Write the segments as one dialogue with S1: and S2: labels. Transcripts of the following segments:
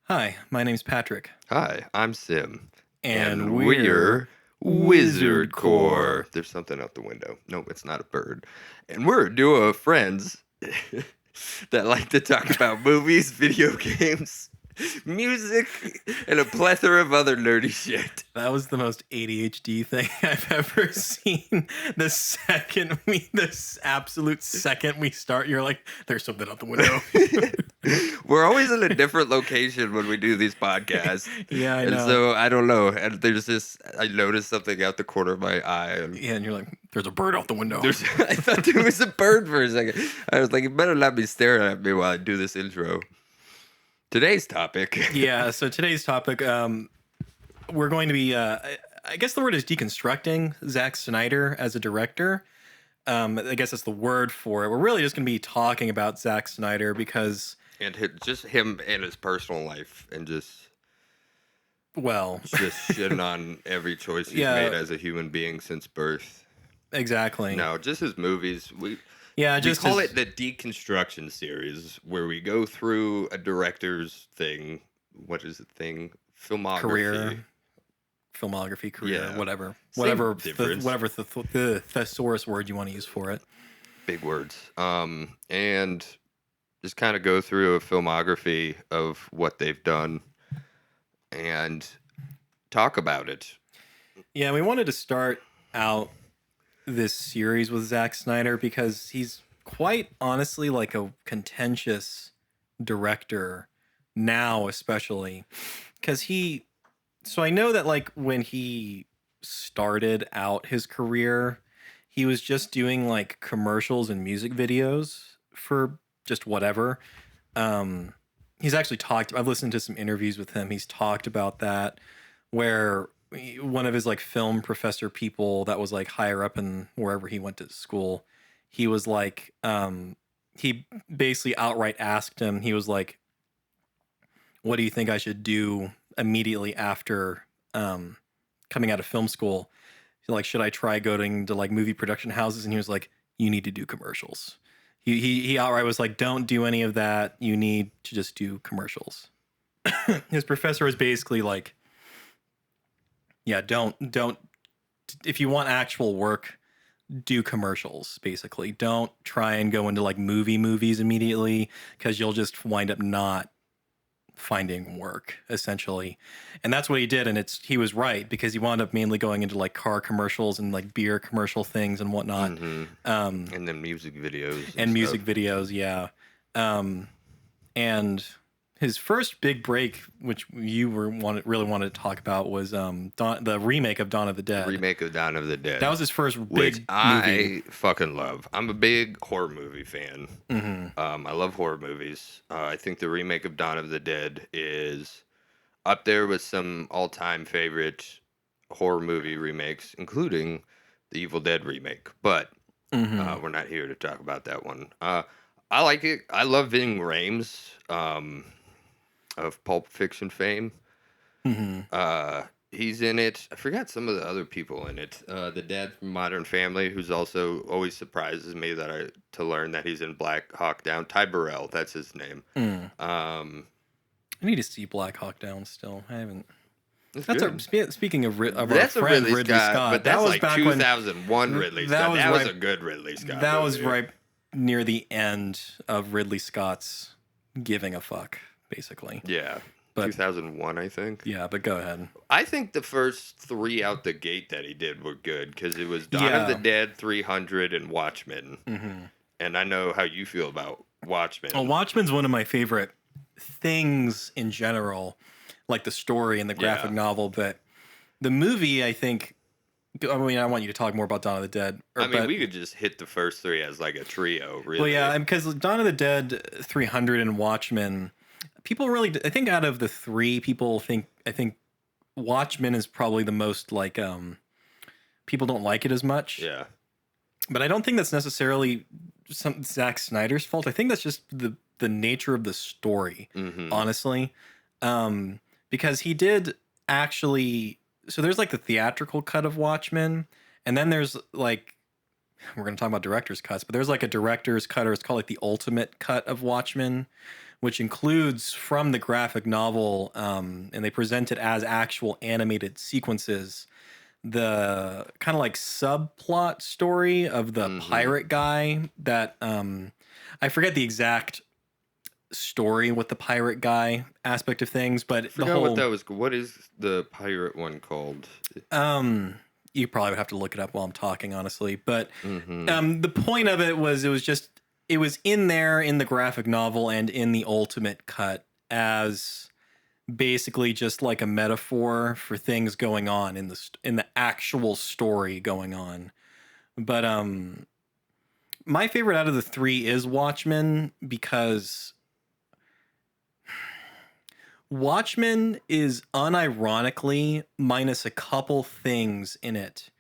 S1: Hi, my name's Patrick,
S2: Hi, I'm Sim,
S1: and
S2: and
S1: we're
S2: we're
S1: Wizard
S2: Wizard
S1: Core.
S2: Core. There's something out the window. Nope, it's not a bird. And we're a duo of friends that like to talk about movies, video games, music, and a plethora of other nerdy shit.
S1: That was the most ADHD thing I've ever seen. This absolute second we start, you're like, there's something out the window.
S2: We're always in a different location when we do these podcasts.
S1: Yeah, I
S2: And
S1: know.
S2: so I don't know. And there's this, I noticed something out the corner of my eye. And
S1: Yeah, and you're like, there's a bird out the window.
S2: I thought there was a bird for a second. I was like, you better not be staring at me while I do this intro. Today's topic.
S1: Yeah, so today's topic, we're going to be, I guess the word is deconstructing Zack Snyder as a director. I guess that's the word for it. We're really just going to be talking about Zack Snyder because,
S2: And just him and his personal life and
S1: well,
S2: just shitting on every choice he's
S1: Yeah.
S2: made as a human being since birth.
S1: exactly.
S2: No, just his movies.
S1: Yeah,
S2: We
S1: just
S2: call
S1: his-
S2: it the Deconstruction series, where we go through a director's thing. What is the thing? Filmography.
S1: career, filmography, career,
S2: Yeah.
S1: whatever,
S2: Same
S1: whatever,
S2: difference.
S1: whatever the thesaurus word you want to use for it.
S2: Big words. And just kind of go through a filmography of what they've done and talk about it.
S1: Yeah, we wanted to start out this series with Zack Snyder because he's quite honestly like a contentious director now, especially because he. So I know that like when he started out his career, he was just doing like commercials and music videos for just whatever. He's actually talked. I've listened to some interviews with him. He's talked about that where one of his like film professor people that was like higher up in wherever he went to school, he was like, he basically outright asked him. He was like, "What do you think I should do immediately after coming out of film school? Like, should I try going to like movie production houses?" And he was like, "You need to do commercials." He outright was like, "Don't do any of that. You need to just do commercials." His professor was basically like, "Yeah, don't. If you want actual work, do commercials. Basically, don't try and go into like movies immediately because you'll just wind up not finding work essentially." And that's what he did, and he was right because he wound up mainly going into like car commercials and like beer commercial things and whatnot.
S2: And then music videos.
S1: And music
S2: stuff.
S1: videos, yeah. And his first big break, which you really wanted to talk about, was the remake of Dawn of the Dead.
S2: Remake of Dawn of the Dead.
S1: That was his first
S2: which
S1: big
S2: I
S1: movie.
S2: fucking love. I'm a big horror movie fan. I love horror movies. I think the remake of Dawn of the Dead is up there with some all-time favorite horror movie remakes, including the Evil Dead remake. But we're not here to talk about that one. I like it. I love Ving Rhames of Pulp Fiction fame. He's in it. I forgot some of the other people in it. The dad from Modern Family, who's also always surprises me to learn that he's in Black Hawk Down. Ty Burrell, that's his name.
S1: I need to see Black Hawk Down still. I haven't.
S2: That's
S1: That's speaking of our
S2: that's a
S1: friend
S2: Ridley Scott, but that's
S1: that was
S2: like
S1: back
S2: 2001 Ridley Scott. That was
S1: right,
S2: a good Ridley Scott.
S1: that was
S2: movie.
S1: right near the end of Ridley Scott's giving a fuck, basically.
S2: Yeah,
S1: But
S2: 2001, I think.
S1: yeah, but go ahead.
S2: I think the first three out the gate that he did were good because it was Dawn
S1: Yeah.
S2: of the Dead, 300, and Watchmen. And I know how you feel about Watchmen.
S1: Well, Watchmen's one of my favorite things in general, like the story and the graphic
S2: Yeah.
S1: novel. But the movie, I think, I mean, I want you to talk more about Dawn of the Dead.
S2: We could just hit the first three as like a trio, really.
S1: Well, yeah, because Dawn of the Dead, 300, and Watchmen, people really, I think out of the three, I think Watchmen is probably the most like, people don't like it as much.
S2: Yeah.
S1: But I don't think that's necessarily Zack Snyder's fault. I think that's just the nature of the story, honestly. Because he did actually. So there's like the theatrical cut of Watchmen, and then there's like we're going to talk about director's cuts, but there's like a director's cut, or it's called like the ultimate cut of Watchmen, which includes from the graphic novel, and they present it as actual animated sequences, the kind of like subplot story of the pirate guy that I forget the exact story with the pirate guy aspect of things, but
S2: I forgot what that was. What is the pirate one called?
S1: You probably would have to look it up while I'm talking, honestly. But the point of it was it was in there in the graphic novel and in the ultimate cut as basically just like a metaphor for things going on in the actual story going on. But my favorite out of the three is Watchmen, because Watchmen is unironically, minus a couple things in it,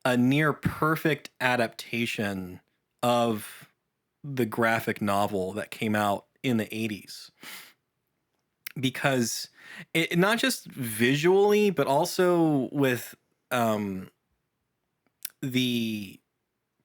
S1: a near perfect adaptation of the graphic novel that came out in the 80s. Because it not just visually, but also with the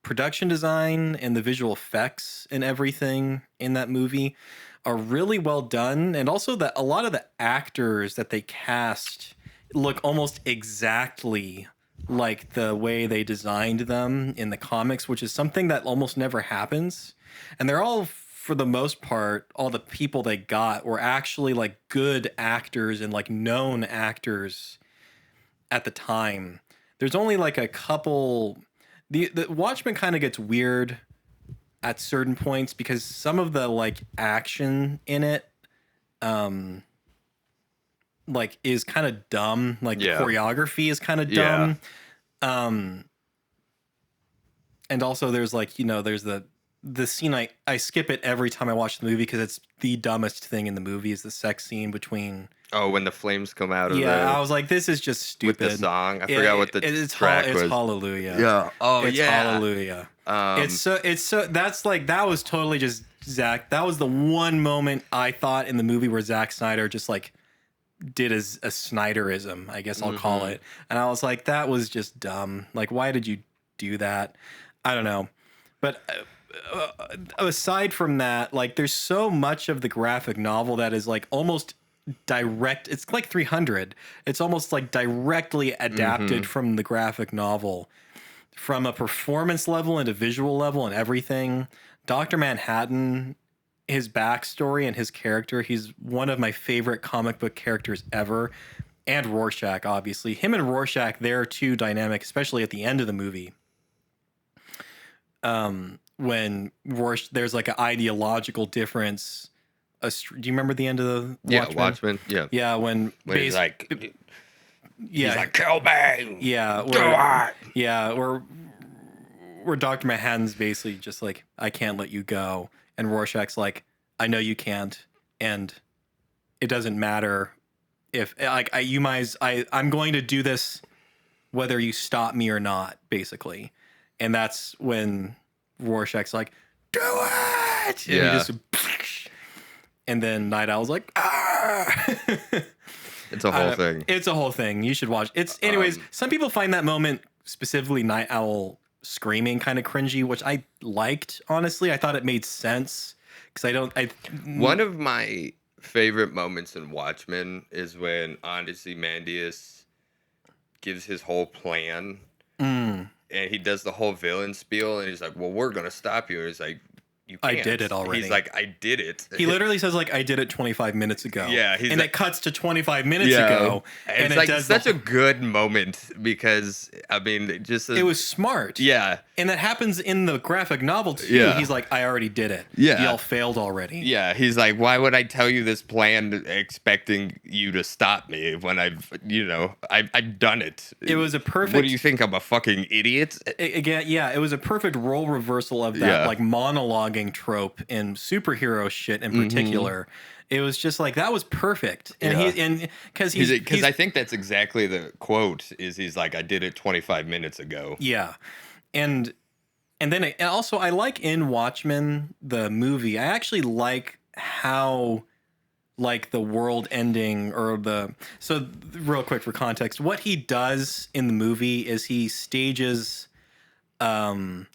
S1: production design and the visual effects and everything in that movie are really well done. And also that a lot of the actors that they cast look almost exactly like the way they designed them in the comics, which is something that almost never happens. And they're all, for the most part, all the people they got were actually like good actors and like known actors at the time. There's only like a couple. The Watchmen kind of gets weird at certain points because some of the like action in it like is kind of dumb. Like the choreography is kind of dumb. And also there's like, there's the scene I skip it every time I watch the movie because it's the dumbest thing in the movie is the sex scene between.
S2: Oh, when the flames come out of
S1: I was like, this is just stupid.
S2: With the song, I forgot what the track was.
S1: It's Hallelujah.
S2: Yeah. Oh,
S1: it's Hallelujah. It's so that's like that was totally just Zack. That was the one moment I thought in the movie where Zack Snyder just like did a Snyderism, I guess I'll call it, and I was like, that was just dumb. Like, why did you do that? I don't know, but. Aside from that, like there's so much of the graphic novel that is like almost direct. It's like 300. It's almost like directly adapted from the graphic novel, from a performance level and a visual level and everything. Dr. Manhattan, his backstory and his character, he's one of my favorite comic book characters ever. And Rorschach, obviously. Him and Rorschach, they're too dynamic, especially at the end of the movie. When there's like an ideological difference. Do you remember the end of the Watchmen?
S2: Watchmen. Yeah.
S1: Yeah, when
S2: he's like, he's like, kill me.
S1: Yeah. Where Dr. Manhattan's basically just like, I can't let you go. And Rorschach's like, I know you can't. And it doesn't matter if like I'm going to do this whether you stop me or not, basically. And that's when Rorschach's like, do it! And he just, and then Night Owl's like, ah!
S2: It's a whole thing.
S1: It's a whole thing. You should watch. Anyways, some people find that moment, specifically Night Owl screaming, kind of cringy, which I liked, honestly. I thought it made sense. Because
S2: one of my favorite moments in Watchmen is when Ozymandias gives his whole plan. And he does the whole villain spiel, and he's like, well, we're going to stop you. And he's like, you can't.
S1: I did it already.
S2: He's like, I did it.
S1: He literally says, like, I did it 25 minutes ago.
S2: Yeah.
S1: And it cuts to 25 minutes ago.
S2: And it's like such a good moment because, I mean, it
S1: was smart.
S2: Yeah.
S1: And that happens in the graphic novel, too.
S2: Yeah.
S1: He's like, I already did it.
S2: Yeah.
S1: Y'all failed already.
S2: Yeah. He's like, why would I tell you this plan expecting you to stop me when I've done it?
S1: It was a perfect...
S2: What do you think? I'm a fucking idiot?
S1: Again, yeah, it was a perfect role reversal of that, like, monologuing trope in superhero shit in particular. It was just like, that was perfect. And because
S2: I think that's exactly the quote is he's like, I did it 25 minutes ago.
S1: Yeah. And then also I like in Watchmen, the movie, I actually like how like the world ending so real quick for context, what he does in the movie is he stages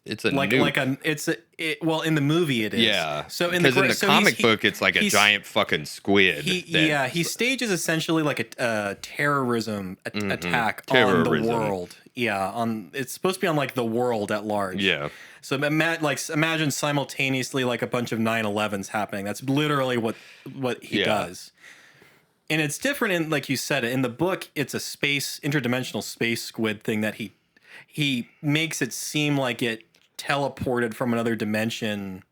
S2: It's a
S1: like
S2: nuke.
S1: well, in the movie it is.
S2: Yeah.
S1: So
S2: because in the comic book, it's like a giant fucking squid.
S1: He stages essentially like a terrorism attack on the
S2: Terrorism.
S1: world. Yeah, it's supposed to be on like the world at large.
S2: Yeah.
S1: So imagine simultaneously like a bunch of 9/11s happening. That's literally what he does. And it's different in, like you said, in the book, it's a interdimensional space squid thing that he makes it seem like it teleported from another dimension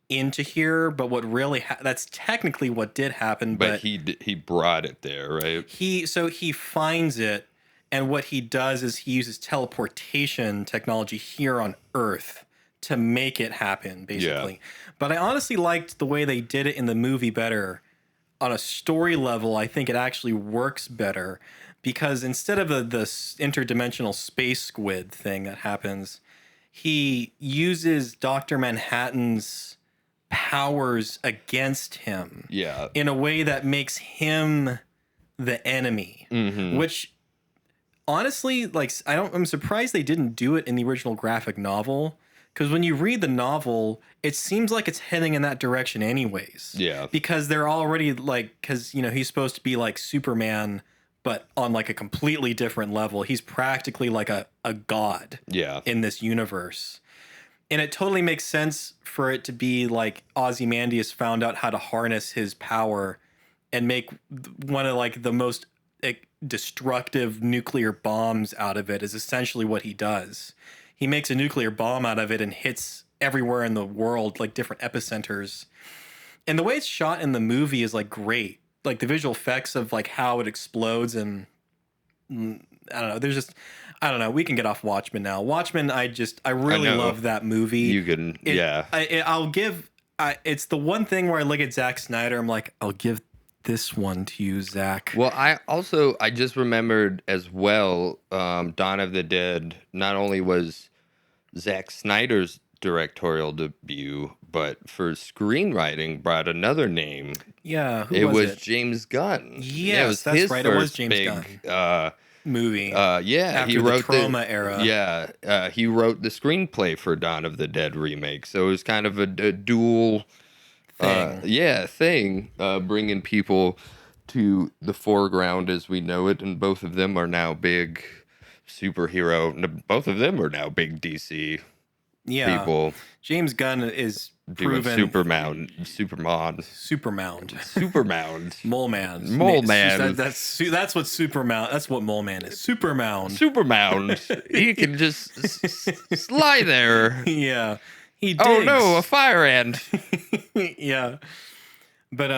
S1: into here, but what really that's technically what did happen. But
S2: he brought it there, right?
S1: He finds it, and what he does is he uses teleportation technology here on Earth to make it happen, basically. Yeah. But I honestly liked the way they did it in the movie better. On a story level, I think it actually works better because instead of the interdimensional space squid thing that happens, he uses Dr. Manhattan's powers against him.
S2: Yeah.
S1: In a way that makes him the enemy, which honestly, like, I'm surprised they didn't do it in the original graphic novel. Because when you read the novel, it seems like it's heading in that direction anyways.
S2: Yeah.
S1: Because they're already like, because, he's supposed to be like Superman, but on like a completely different level. He's practically like a god in this universe. And it totally makes sense for it to be like Ozymandias found out how to harness his power and make one of like the most destructive nuclear bombs out of it is essentially what he does. He makes a nuclear bomb out of it and hits everywhere in the world, like different epicenters. And the way it's shot in the movie is like great. Like the visual effects of like how it explodes and I don't know. I don't know. We can get off Watchmen now. Watchmen, I really love that movie.
S2: You can,
S1: it's the one thing where I look at Zack Snyder, I'm like, I'll give this one to you, Zach.
S2: Well, I just remembered as well, Dawn of the Dead not only was Zack Snyder's directorial debut, but for screenwriting brought another name.
S1: Yeah,
S2: who was it? James Gunn.
S1: Yes, that's right. It was James Gunn. Movie.
S2: After
S1: he wrote the Trauma era.
S2: Yeah, he wrote the screenplay for Dawn of the Dead remake, so it was kind of a dual thing, bringing people to the foreground as we know it, and both of them are now big superhero. Both of them are now big DC people.
S1: James Gunn is
S2: doing
S1: proven
S2: Supermound.
S1: Mole Man. That's what Supermound. That's what Mole Man is. Supermound.
S2: He can just lie there.
S1: Yeah. He digs.
S2: Oh no, a fire ant.
S1: Yeah. But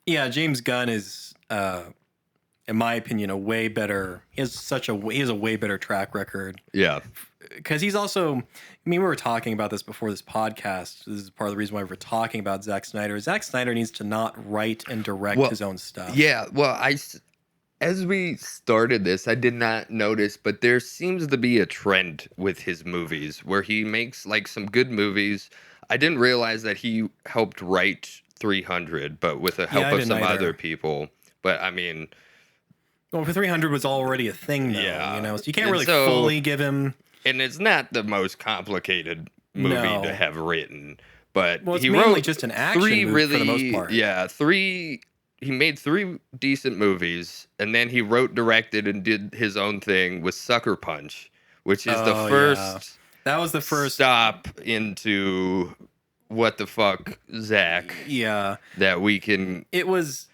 S1: James Gunn is in my opinion he has a way better track record.
S2: Yeah.
S1: Cuz he's also, we were talking about this before this podcast. This is part of the reason why we're talking about Zack Snyder. Zack Snyder needs to not write and direct his own stuff.
S2: Yeah, well, as we started this, I did not notice, but there seems to be a trend with his movies where he makes like some good movies. I didn't realize that he helped write 300, but with the help of some other people. But I mean,
S1: well, for 300 was already a thing, though. So you can't really fully give him.
S2: And it's not the most complicated movie to have written, but
S1: he wrote just an action movie for the most part.
S2: Yeah, he made 3 decent movies, and then he wrote, directed, and did his own thing with Sucker Punch, which is the first. Yeah.
S1: That was the first
S2: stop into what the fuck, Zach.
S1: Yeah,
S2: that we can.
S1: It was.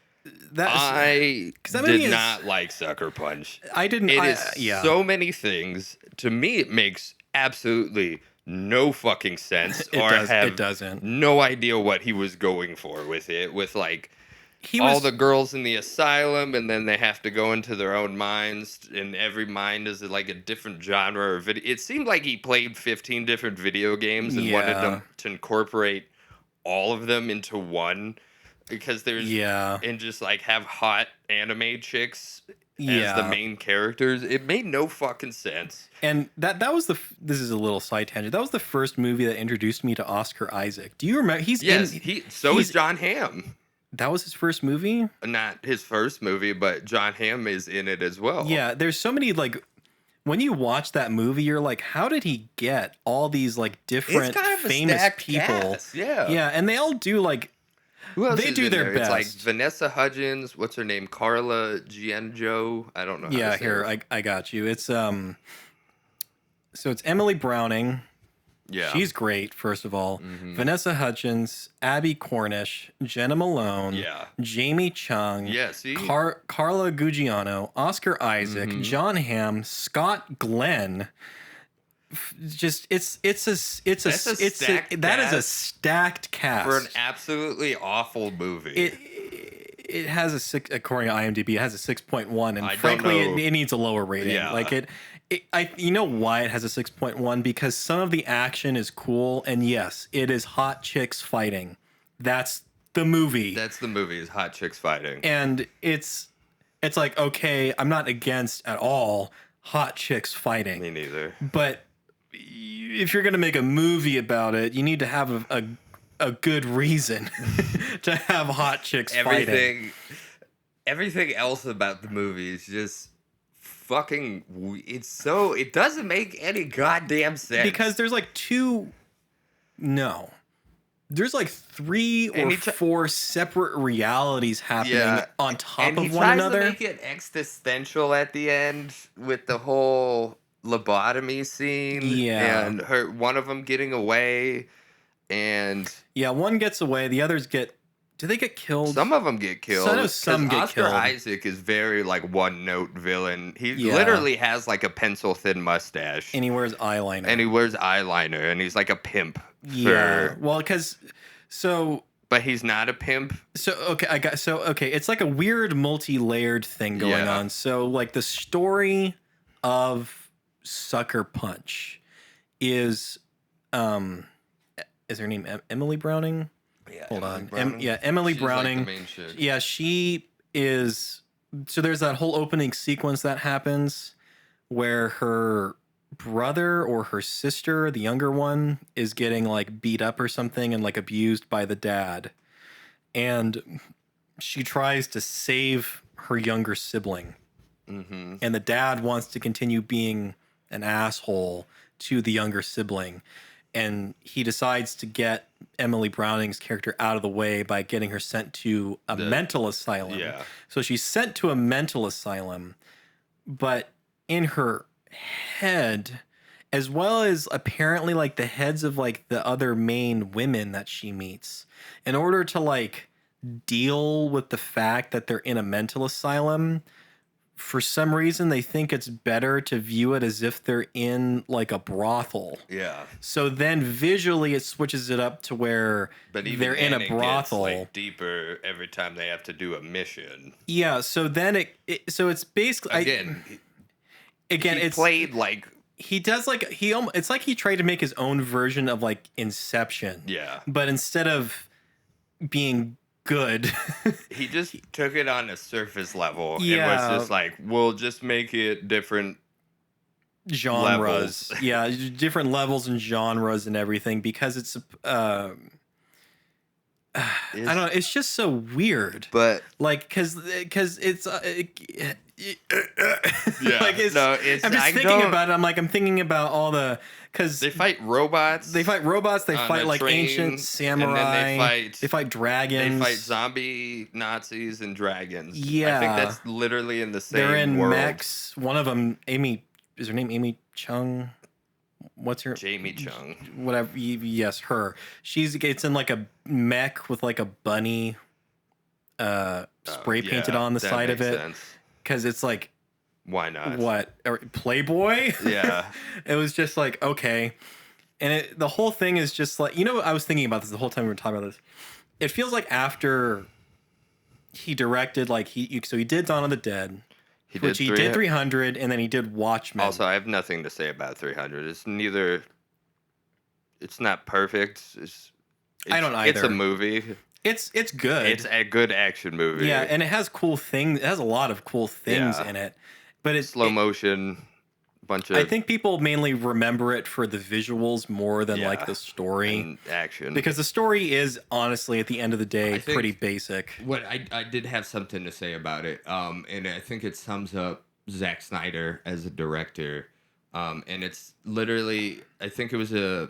S2: I did not like Sucker Punch.
S1: I didn't.
S2: It is so many things. To me, it makes absolutely no fucking sense. It
S1: doesn't.
S2: No idea what he was going for with it. With like all the girls in the asylum, and then they have to go into their own minds, and every mind is like a different genre or video. It seemed like he played 15 different video games and wanted them to incorporate all of them into one. Because there's and just like have hot anime chicks as the main characters. It made no fucking sense.
S1: And that was this is a little side tangent. That was the first movie that introduced me to Oscar Isaac. Do you remember? He's
S2: John Hamm.
S1: That was his first movie?
S2: Not his first movie, but John Hamm is in it as well.
S1: Yeah, there's so many like when you watch that movie, you're like, how did he get all these like different
S2: kind of a
S1: famous
S2: stacked
S1: people?
S2: cast, yeah.
S1: Yeah, and they all do like
S2: Who else
S1: they
S2: is
S1: do
S2: in
S1: their
S2: there? It's like
S1: best.
S2: Vanessa Hudgens. What's her name? Carla Gianjo. I don't know how to
S1: Yeah,
S2: say
S1: here,
S2: her.
S1: I got you. It's so it's Emily Browning.
S2: Yeah.
S1: She's great, first of all. Vanessa Hudgens, Abby Cornish, Jenna Malone,
S2: Yeah.
S1: Jamie Chung,
S2: Yeah, see?
S1: Carla Guggiano, Oscar Isaac, John Hamm, Scott Glenn. Just that is a stacked cast
S2: For an absolutely awful movie.
S1: It has a 6, according to IMDb, it has a 6.1, and
S2: I don't
S1: frankly,
S2: know.
S1: it needs a lower rating.
S2: Yeah.
S1: Like you know why it has a 6.1? Because some of the action is cool, and yes, it is hot chicks fighting. That's the movie.
S2: That's the movie, is hot chicks fighting.
S1: And it's like, okay, I'm not against at all hot chicks fighting.
S2: Me neither.
S1: But if you're gonna make a movie about it, you need to have a good reason to have hot chicks fighting.
S2: Everything else about the movie is just fucking. It doesn't make any goddamn sense.
S1: Because there's like there's like 3 or 4 separate realities happening on top of one another.
S2: And he tries to make it existential at the end with the whole lobotomy scene.
S1: Yeah.
S2: And one of them getting away. And
S1: yeah, one gets away. The others do they get killed?
S2: Some of them get killed.
S1: I know some get
S2: Oscar
S1: killed.
S2: Isaac is very like one-note villain. He literally has like a pencil-thin mustache.
S1: And he wears eyeliner.
S2: And he's like a pimp.
S1: Yeah. Well,
S2: but he's not a pimp.
S1: So okay, it's like a weird multi-layered thing going on. So like the story of Sucker Punch is her name Emily Browning?
S2: Yeah,
S1: Hold on. Emily Browning.
S2: Like the main chick.
S1: Yeah, she is. So there's that whole opening sequence that happens where her brother or her sister, the younger one, is getting like beat up or something and like abused by the dad. And she tries to save her younger sibling.
S2: Mm-hmm.
S1: And the dad wants to continue being an asshole to the younger sibling. And he decides to get Emily Browning's character out of the way by getting her sent to a mental asylum.
S2: Yeah.
S1: So she's sent to a mental asylum, but in her head, as well as apparently like the heads of like the other main women that she meets, in order to like deal with the fact that they're in a mental asylum, for some reason they think it's better to view it as if they're in like a brothel.
S2: Yeah.
S1: So then visually it switches it up to where they're in a brothel.
S2: It gets, like, deeper every time they have to do a mission.
S1: Yeah. So then so it's basically
S2: he played like
S1: he does like it's like he tried to make his own version of like Inception.
S2: Yeah.
S1: But instead of being good,
S2: he just took it on a surface level and
S1: Yeah.
S2: was just like, we'll just make it different
S1: genres.
S2: levels.
S1: Yeah, different levels and genres and everything, because it's I don't know, it's just so weird.
S2: But
S1: like cuz it's
S2: yeah,
S1: like I'm just thinking about it. I'm thinking about all the, because
S2: they fight robots.
S1: They fight like
S2: train,
S1: ancient samurai.
S2: And then
S1: they fight dragons.
S2: They fight zombie Nazis and dragons.
S1: Yeah,
S2: I think that's literally in the same
S1: They're in
S2: world.
S1: mechs. One of them, is her name Amy Chung? What's her?
S2: Jamie Chung.
S1: Whatever. Yes, her. It's in like a mech with like a bunny spray painted on the side of it. Because it's like,
S2: why not?
S1: What? Playboy?
S2: Yeah.
S1: It was just like, okay. And the whole thing is just like, I was thinking about this the whole time we were talking about this. It feels like after he directed, like, so he did Dawn of the Dead, he did 300, and then he did Watchmen.
S2: Also, I have nothing to say about 300. It's not perfect.
S1: I don't either.
S2: It's a movie.
S1: It's good.
S2: It's a good action movie.
S1: Yeah, and it has cool things. It has a lot of cool things in it. But it's
S2: slow motion, bunch of.
S1: I think people mainly remember it for the visuals more than like the story
S2: and action.
S1: Because the story is honestly, at the end of the day, pretty basic.
S3: What I did have something to say about it, and I think it sums up Zack Snyder as a director.
S2: And it's literally, I think it was an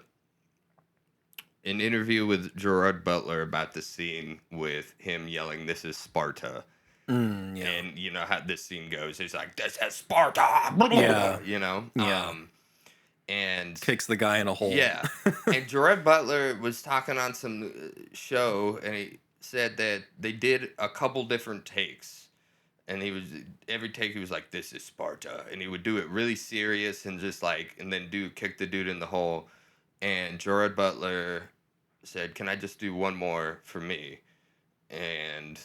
S2: interview with Gerard Butler about the scene with him yelling, "This is Sparta."
S1: Yeah.
S2: And you know how this scene goes. He's like, "This is Sparta,"
S1: Yeah.
S2: you know.
S1: Yeah.
S2: And
S1: Kicks the guy in a hole.
S2: yeah, and Gerard Butler was talking on some show, and he said that they did a couple different takes, and he was every take he was like, "This is Sparta," and he would do it really serious and just like, and then kick the dude in the hole, and Gerard Butler said, "Can I just do one more for me?" And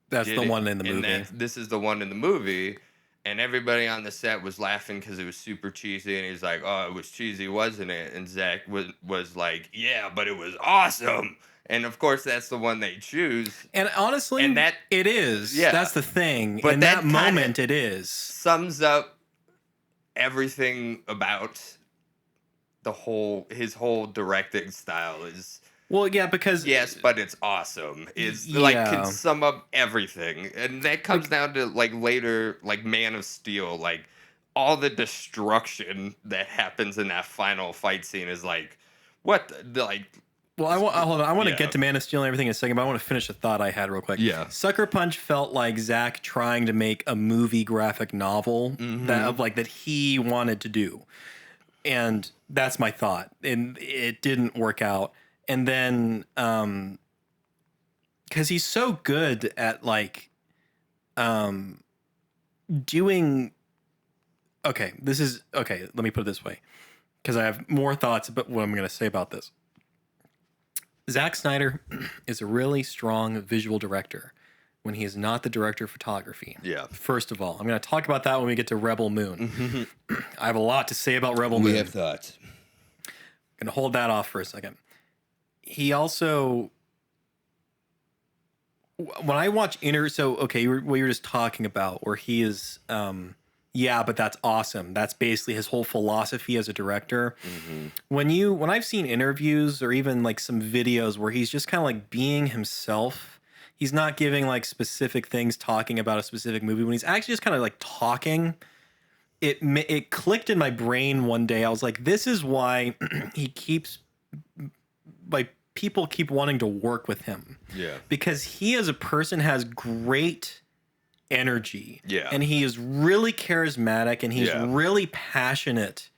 S1: That's
S2: did
S1: the
S2: it,
S1: one in the
S2: and
S1: movie.
S2: this is the one in the movie. And everybody on the set was laughing because it was super cheesy. And he's like, "Oh, it was cheesy, wasn't it?" And Zach was like, "Yeah, but it was awesome." And of course, that's the one they choose.
S1: And honestly,
S2: And that,
S1: it is.
S2: yeah.
S1: That's the thing.
S2: But
S1: In
S2: that
S1: that moment, it is.
S2: sums up everything about his whole directing style is.
S1: Well, yeah, because
S2: Yes, but it's awesome. It's
S1: Yeah.
S2: like can sum up everything. And that comes down to like later, like Man of Steel, like all the destruction that happens in that final fight scene is like what like
S1: Well, hold on. I want to
S2: Yeah.
S1: get to Man of Steel and everything in a second, but I want to finish a thought I had real quick.
S2: Yeah.
S1: Sucker Punch felt like Zach trying to make a movie graphic novel that he wanted to do, and that's my thought. And it didn't work out. And then, because he's so good at doing. Okay, let me put it this way, because I have more thoughts about what I'm going to say about this. Zack Snyder is a really strong visual director when he is not the director of photography.
S2: Yeah.
S1: First of all, I'm going to talk about that when we get to Rebel Moon. I have a lot to say about Rebel Moon.
S2: We have thoughts.
S1: I'm going to hold that off for a second. He also, when I watch what you were just talking about, where he is, yeah, but that's awesome. That's basically his whole philosophy as a director. When I've seen interviews or even like some videos where he's just kind of like being himself, he's not giving like specific things, talking about a specific movie. When he's actually just kind of like talking, it clicked in my brain one day. I was like, this is why people keep wanting to work with him.
S2: Yeah.
S1: Because he as a person has great energy.
S2: Yeah.
S1: And he is really charismatic and he's really passionate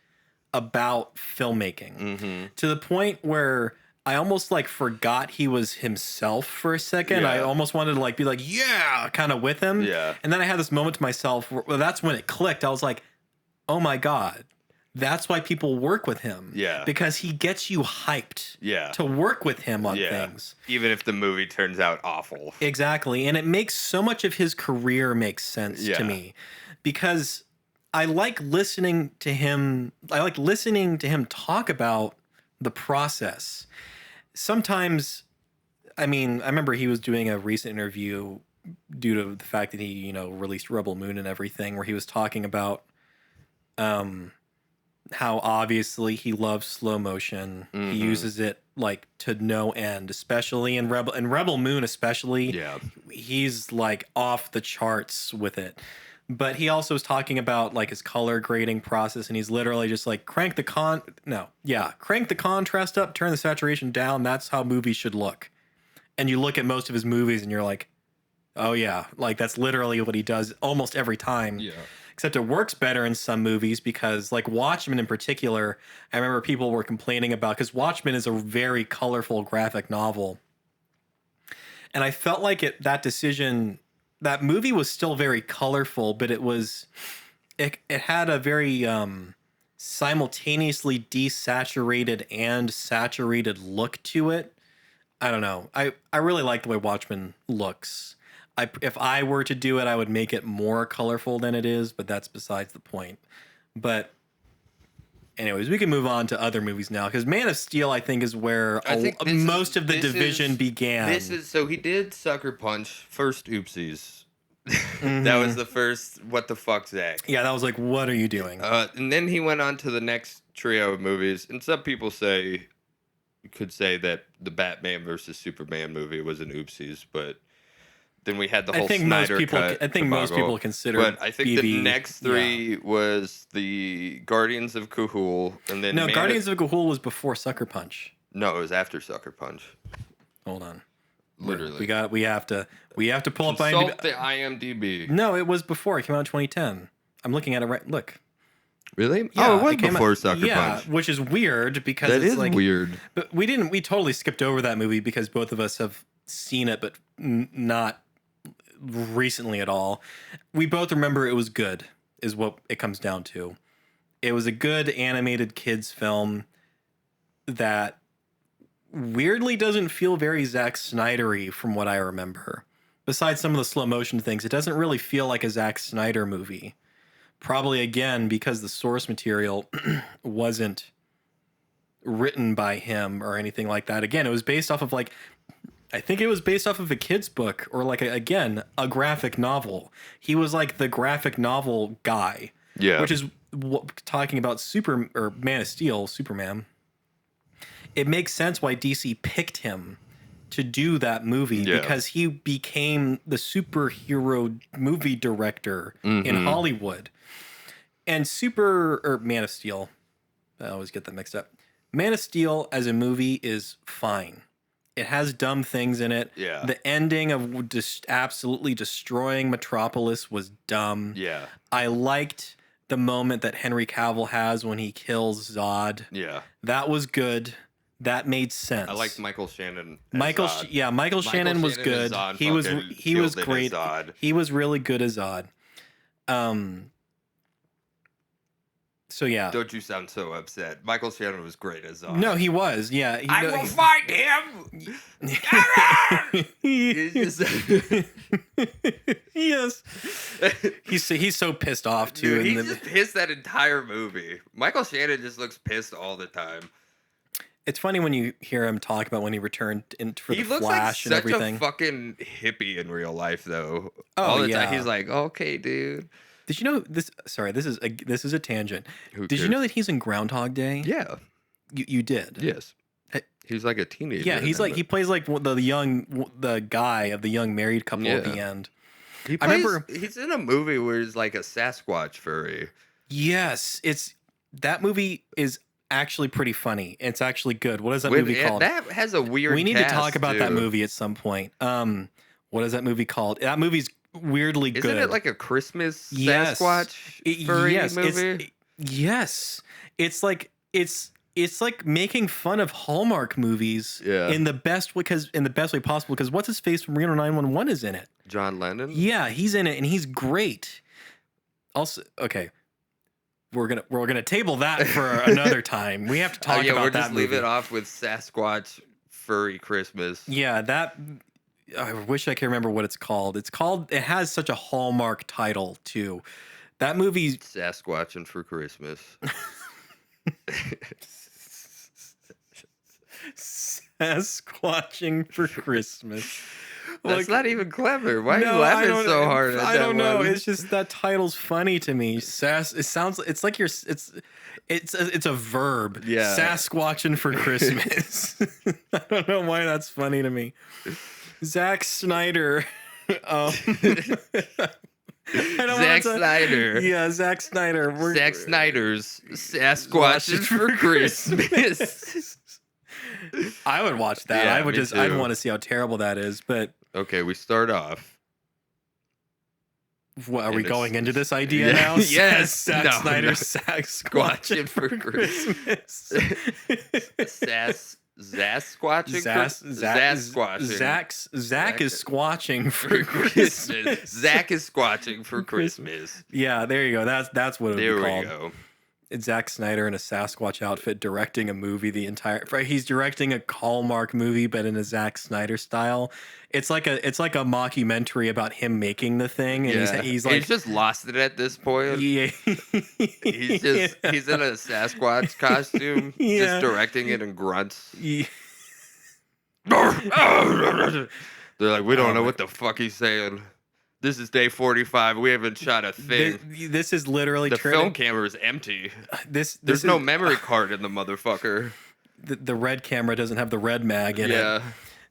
S1: about filmmaking to the point where I almost like forgot he was himself for a second. I almost wanted to like be like, yeah, kind of with him.
S2: Yeah.
S1: And then I had this moment to myself where that's when it clicked. I was like, oh my God, that's why people work with him.
S2: Yeah.
S1: Because he gets you hyped
S2: Yeah.
S1: to work with him on things.
S2: Even if the movie turns out awful.
S1: Exactly. And it makes so much of his career make sense to me because I like listening to him. I like listening to him talk about the process. Sometimes, I mean, I remember he was doing a recent interview due to the fact that he, released Rebel Moon and everything, where he was talking about how obviously he loves slow motion. He uses it like to no end, especially in Rebel Moon, especially.
S2: Yeah.
S1: He's like off the charts with it. But he also was talking about like his color grading process, and he's literally just like crank the contrast up, turn the saturation down. That's how movies should look. And you look at most of his movies and you're like, oh yeah, like that's literally what he does almost every time.
S2: Yeah.
S1: Except it works better in some movies because, like Watchmen in particular, I remember people were complaining about, because Watchmen is a very colorful graphic novel. And I felt like that movie was still very colorful, but it had a very simultaneously desaturated and saturated look to it. I don't know. I really like the way Watchmen looks. If I were to do it, I would make it more colorful than it is, but that's besides the point. But anyways, we can move on to other movies now, because Man of Steel, I think, is where most of the division began.
S2: So he did Sucker Punch first. Oopsies. That was the first. What the fuck, Zach?
S1: Yeah, that was like, what are you doing?
S2: And then he went on to the next trio of movies, and some people could say that the Batman versus Superman movie was an oopsies, but Then we had the
S1: I
S2: whole
S1: think most
S2: Snyder
S1: people.
S2: cut.
S1: I think most
S2: debacle.
S1: people consider.
S2: But I think
S1: BB,
S2: the next three was the Guardians of Cahul, and then
S1: No, Guardians of Gahul was before Sucker Punch.
S2: No, it was after Sucker Punch.
S1: Hold on.
S2: Literally,
S1: We have to pull up
S2: consult
S1: IMDb.
S2: the IMDb.
S1: No, it was before. It came out in 2010. I'm looking at it right. Look.
S2: Really?
S1: Yeah,
S2: oh, it was
S1: came
S2: before
S1: out,
S2: Sucker Punch.
S1: which is weird because
S2: That
S1: it's
S2: is
S1: like
S2: weird.
S1: But we totally skipped over that movie because both of us have seen it, but not recently at all. We both remember it was good, is what it comes down to. It was a good animated kids film that weirdly doesn't feel very Zack Snyder-y from what I remember. Besides some of the slow motion things, it doesn't really feel like a Zack Snyder movie. Probably again because the source material wasn't written by him or anything like that. Again, it was based off of I think it was based off of a kid's book or a graphic novel. He was like the graphic novel guy.
S2: Yeah.
S1: Which is talking about Man of Steel, Superman. It makes sense why DC picked him to do that movie because he became the superhero movie director in Hollywood. And Man of Steel, I always get that mixed up. Man of Steel as a movie is fine. It has dumb things in it.
S2: Yeah.
S1: The ending of just absolutely destroying Metropolis was dumb.
S2: Yeah.
S1: I liked the moment that Henry Cavill has when he kills Zod.
S2: Yeah.
S1: That was good. That made sense.
S2: I liked Michael Shannon.
S1: Michael Shannon was good. He was great. He was really good as Zod. So yeah.
S2: Don't you sound so upset? Michael Shannon was great as Zod.
S1: No, he was. Yeah.
S2: I will find him.
S1: Yes. He's so pissed off too.
S2: Dude, he's just pissed that entire movie. Michael Shannon just looks pissed all the time.
S1: It's funny when you hear him talk about when he returned for the Flash and everything.
S2: He looks like such a fucking hippie in real life, though.
S1: Oh,
S2: all the
S1: yeah.
S2: time. He's like, okay, dude.
S1: Did you know this? Sorry, this is a tangent. Did you know that he's in Groundhog Day?
S2: Yeah.
S1: You did?
S2: Yes. He's like a teenager.
S1: Yeah, he plays like the guy of the young married couple at the end.
S2: He's in a movie where he's like a Sasquatch furry.
S1: Yes, that movie is actually pretty funny. It's actually good. What is that movie called?
S2: That has a weird.
S1: We need to talk about that
S2: too.
S1: movie at some point. What is that movie called? That movie's weirdly good.
S2: Isn't it like a Christmas Sasquatch furry movie?
S1: Yes. It's like making fun of Hallmark movies in the best way possible. Because what's his face from Reno 911 is in it.
S2: John Lennon.
S1: Yeah, he's in it and he's great. Also, okay, we're gonna table that for another time. We have to talk about that.
S2: We'll just
S1: movie.
S2: leave it off with Sasquatch furry Christmas.
S1: Yeah, that. I wish I could remember what it's called. It has such a Hallmark title too. That movie.
S2: Sasquatching for Christmas.
S1: Sasquatching for Christmas.
S2: That's not even clever. Why are you laughing so hard at that?
S1: I don't know.
S2: one?
S1: It's just that title's funny to me. It sounds. It's like it's a verb.
S2: Yeah.
S1: Sasquatching for Christmas. I don't know why that's funny to me. Zack Snyder.
S2: Zack Snyder.
S1: Yeah, Zack Snyder.
S2: Zack Snyder's Sasquatching for Christmas.
S1: I would watch that.
S2: Yeah,
S1: I'd want to see how terrible that is. But
S2: okay, we start off.
S1: What, are we going into this idea now?
S2: Yes.
S1: Zack Snyder's Sasquatching for Christmas.
S2: Zasquatching.
S1: Zack is squatching for Christmas.
S2: Zack is squatching for Christmas.
S1: Yeah, there you go. That's what it would be called.
S2: There we go.
S1: It's Zack Snyder in a Sasquatch outfit directing a movie. He's directing a Hallmark movie, but in a Zack Snyder style. It's like a mockumentary about him making the thing, and he's
S2: just lost it at this point.
S1: Yeah,
S2: he's in a Sasquatch costume, just directing it in grunts.
S1: Yeah.
S2: They're like, we don't know what the fuck he's saying. This is day 45. We haven't shot a thing.
S1: This is literally
S2: the film camera is empty. There's no memory card in the motherfucker.
S1: The red camera doesn't have the red mag in it.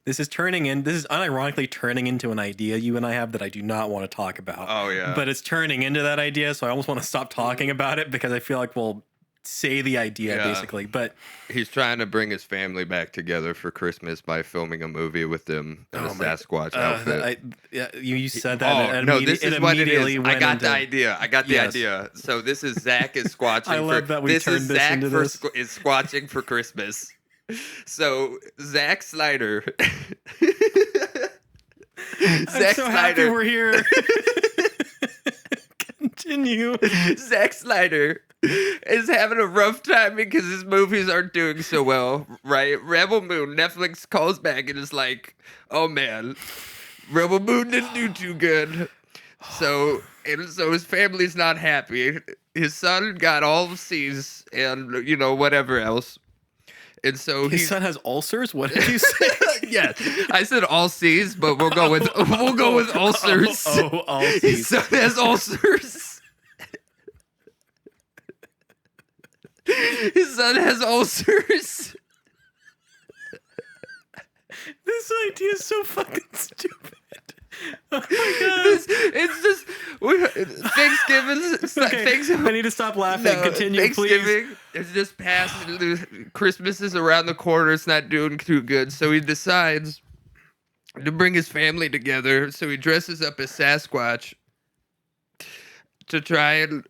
S1: This is unironically turning into an idea you and I have that I do not want to talk about.
S2: Oh, yeah.
S1: But it's turning into that idea, so I almost want to stop talking about it because I feel like we'll say the idea basically. But
S2: he's trying to bring his family back together for Christmas by filming a movie with them in a Sasquatch outfit.
S1: You said that.
S2: Oh, no, this is what it is. I got the idea. So this is Zach is squatching.
S1: I love that we turned this into this.
S2: Is squatching for Christmas. So Zack Snyder.
S1: I'm so happy we're here. Continue.
S2: Zack Snyder is having a rough time because his movies aren't doing so well, right? Rebel Moon, Netflix calls back and is like, oh man, Rebel Moon didn't do too good. So his family's not happy. His son got all C's and, whatever else. And so
S1: his son has ulcers? What did you say?
S2: Yeah, I said all C's, but we'll go with ulcers.
S1: All C's.
S2: His son has ulcers. His son has ulcers.
S1: This idea is so fucking stupid. Oh my god!
S2: It's just Thanksgiving.
S1: Okay, I need to stop laughing.
S2: No,
S1: Continue,
S2: Thanksgiving
S1: please.
S2: is just past. Christmas is around the corner. It's not doing too good, so he decides to bring his family together. So he dresses up as Sasquatch to try and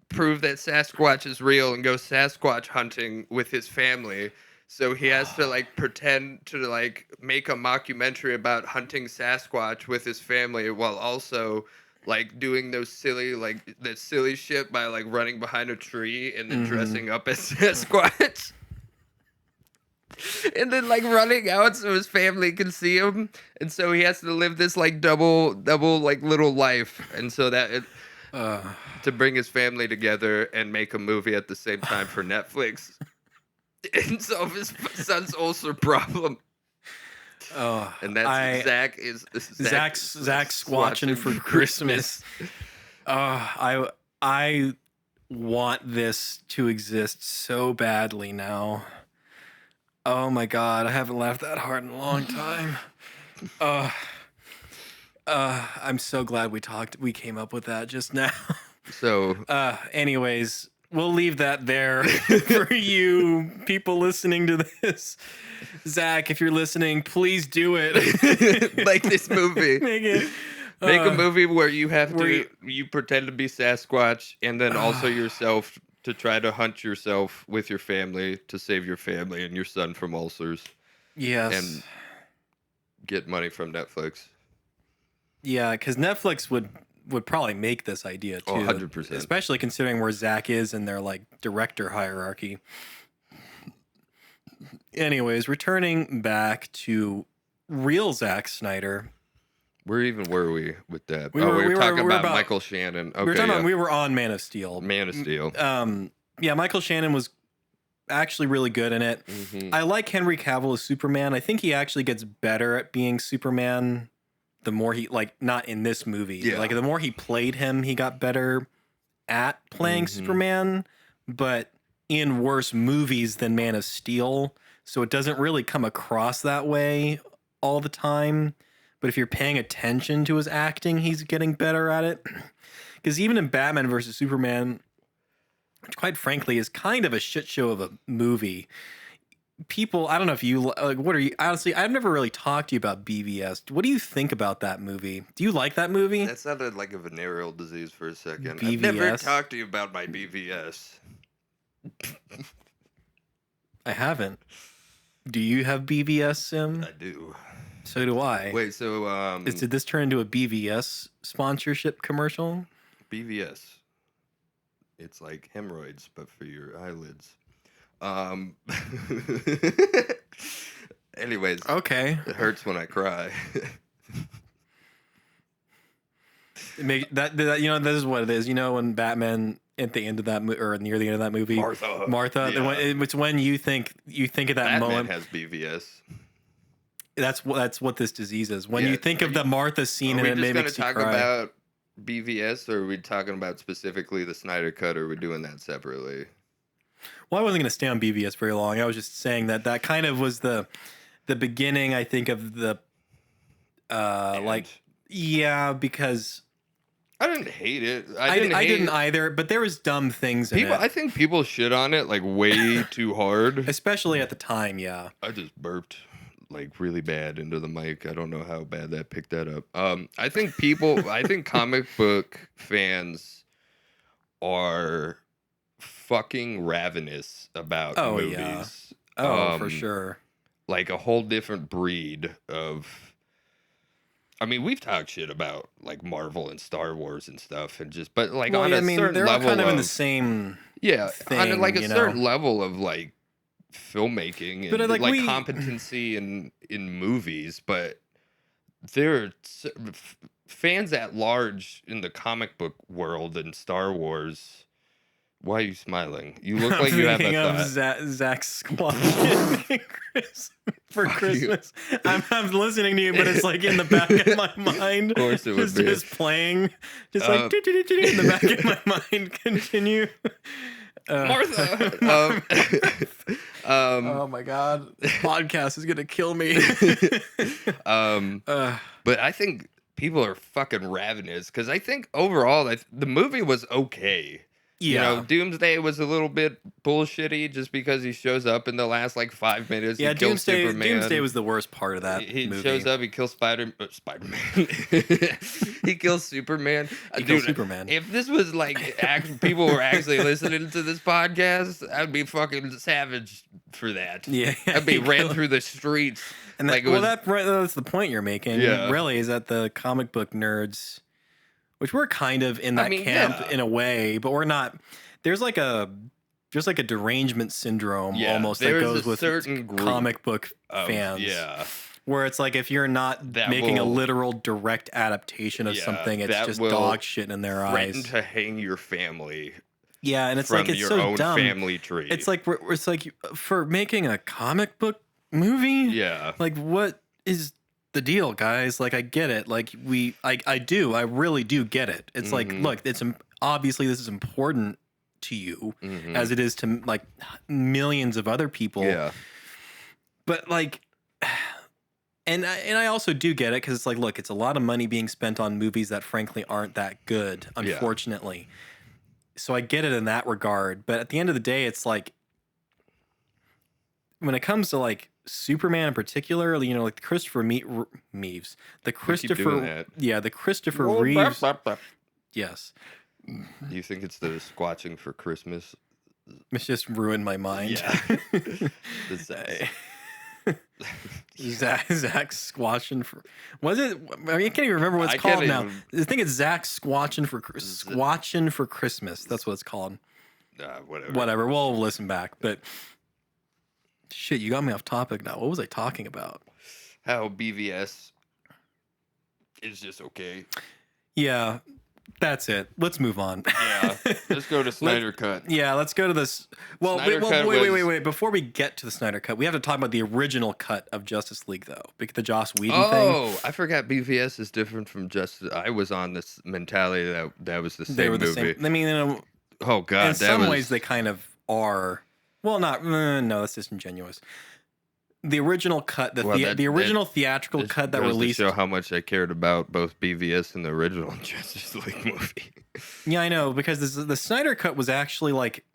S2: prove that Sasquatch is real and go Sasquatch hunting with his family. So he has to pretend to make a mockumentary about hunting Sasquatch with his family while also doing those silly shit by running behind a tree and then dressing up as Sasquatch. And then running out so his family can see him. And so he has to live this double little life. And so that to bring his family together and make a movie at the same time for Netflix. And solve his son's ulcer problem. And that's Zack's
S1: squatching for Christmas. I want this to exist so badly now. Oh my god, I haven't laughed that hard in a long time. I'm so glad we came up with that just now.
S2: So
S1: anyways, we'll leave that there for you people listening to this. Zach, if you're listening, please do it.
S2: Like this movie.
S1: Make
S2: a movie where you you pretend to be Sasquatch and then also yourself to try to hunt yourself with your family to save your family and your son from ulcers.
S1: Yes.
S2: And get money from Netflix.
S1: Yeah, because Netflix would probably make this idea too.
S2: 100%.
S1: Especially considering where Zach is in their director hierarchy. Anyways, returning back to real Zack Snyder.
S2: Where were we with that?
S1: We were
S2: talking about Michael Shannon. Okay,
S1: we were on Man of Steel.
S2: Man of Steel.
S1: Yeah, Michael Shannon was actually really good in it. I like Henry Cavill as Superman. I think he actually gets better at being Superman the more he not in this movie.
S2: Yeah.
S1: The more he played him, he got better at playing Superman, but in worse movies than Man of Steel. So it doesn't really come across that way all the time. But if you're paying attention to his acting, he's getting better at it. Because even in Batman versus Superman, which quite frankly is kind of a shit show of a movie, people, I don't know if you what are you, honestly, I've never really talked to you about BVS. What do you think about that movie? Do you like that movie?
S2: That sounded like a venereal disease for a second.
S1: BVS?
S2: I've never talked to you about my BVS.
S1: I haven't. Do you have BVS, Sim?
S2: I do.
S1: So do I.
S2: Wait, so
S1: did this turn into a BVS sponsorship commercial?
S2: BVS. It's like hemorrhoids, but for your eyelids. Anyways.
S1: Okay.
S2: It hurts when I cry.
S1: That this is what it is. When Batman at the end of that or near the end of that movie, Martha.
S2: Yeah.
S1: It's when you think of that
S2: Batman
S1: moment.
S2: Has BVS.
S1: That's what this disease is. When you think of the Martha scene and it makes you cry. Are we just going to talk
S2: about BVS, or are we talking about specifically the Snyder Cut, or are we doing that separately?
S1: Well, I wasn't going to stay on BVS very long. I was just saying that kind of was the the beginning, I think of the because
S2: I didn't hate it.
S1: I didn't either, but there was dumb things in
S2: People,
S1: it.
S2: I think people shit on it like way too hard.
S1: Especially at the time, yeah.
S2: I just burped like really bad into the mic. I don't know how bad that picked that up. I think comic book fans are fucking ravenous about movies.
S1: Yeah. Oh, for sure.
S2: Like a whole different breed of. I mean, we've talked shit about like Marvel and Star Wars and stuff, and just but like on a certain
S1: they're
S2: level,
S1: all kind of in the same thing,
S2: on like a certain
S1: know?
S2: level of like filmmaking and
S1: But
S2: like competency in movies, but there are fans at large in the comic book world and Star Wars. Why are you smiling? You look like you have a thought.
S1: Zack Squatch for Christmas. I'm listening to you, but it's like in the back of my mind.
S2: Of course it would be.
S1: Just playing. Just like in the back of my mind. Continue.
S2: Martha!
S1: Oh my God. This podcast is going to kill me.
S2: But I think people are fucking ravenous because I think overall the movie was okay.
S1: Yeah.
S2: You know, Doomsday was a little bit bullshitty just because he shows up in the last like 5 minutes.
S1: Yeah,
S2: he kills Superman.
S1: Doomsday was the worst part of that
S2: he
S1: movie.
S2: Shows up, he kills Spider-Man. He kills Superman.
S1: Kills Superman.
S2: If this was like people were actually listening to this podcast, I'd be fucking savage for that.
S1: Yeah.
S2: I'd be ran through the streets.
S1: And
S2: like
S1: that's the point you're making.
S2: Yeah.
S1: Really, is that the comic book nerds, which we're kind of in that camp in a way, but we're not. There's like a derangement syndrome almost that goes with certain
S2: comic
S1: book fans.
S2: Yeah.
S1: Where it's like if you're not making a literal direct adaptation of something, it's just dog shit in their eyes.
S2: Threaten to hang your family.
S1: Yeah, and it's
S2: from
S1: like it's
S2: your
S1: so
S2: own
S1: dumb.
S2: Family tree.
S1: It's like for making a comic book movie.
S2: Yeah.
S1: Like what is the deal, guys? Like I get it. Like I really do get it. It's like, look, it's obviously this is important to you as it is to like millions of other people.
S2: Yeah.
S1: But like, and I also do get it because it's like, look, it's a lot of money being spent on movies that frankly aren't that good, unfortunately. Yeah. So I get it in that regard. But at the end of the day, it's like when it comes to like Superman in particular, you know, like Christopher Reeves, the Christopher Reeves. Yes.
S2: Do you think it's the squatching for Christmas?
S1: It's just ruined my mind.
S2: Yeah.
S1: Zach squatching for was it? I mean, I can't even remember what it's called now. I think it's Zach squatching for Christmas. That's what it's called. Whatever. We'll listen back. But shit, you got me off topic now. What was I talking about?
S2: How BVS is just okay.
S1: Yeah. That's it. Let's move on.
S2: Yeah, let's go to Snyder Cut.
S1: Yeah, let's go to this. Well, wait. Before we get to the Snyder Cut, we have to talk about the original cut of Justice League, though. The Joss Whedon thing.
S2: Oh, I forgot BVS is different from Justice. I was on this mentality that was the same movie.
S1: Same. I mean,
S2: oh God,
S1: in some ways they kind of are. Well, not. No, that's disingenuous. The original cut, the original theatrical cut that released.
S2: To show how much I cared about both BVS and the original Justice League movie.
S1: Yeah, I know, because the Snyder cut was actually like,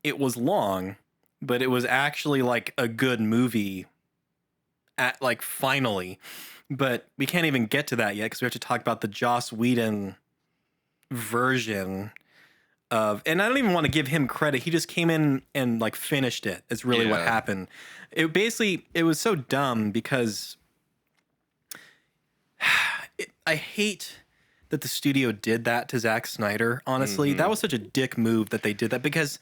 S1: it was long, but it was actually like a good movie. At like finally, but we can't even get to that yet because we have to talk about the Joss Whedon version. And I don't even want to give him credit. He just came in and like finished it. It's really what happened. It was so dumb because I hate that the studio did that to Zack Snyder. Honestly, that was such a dick move that they did that because.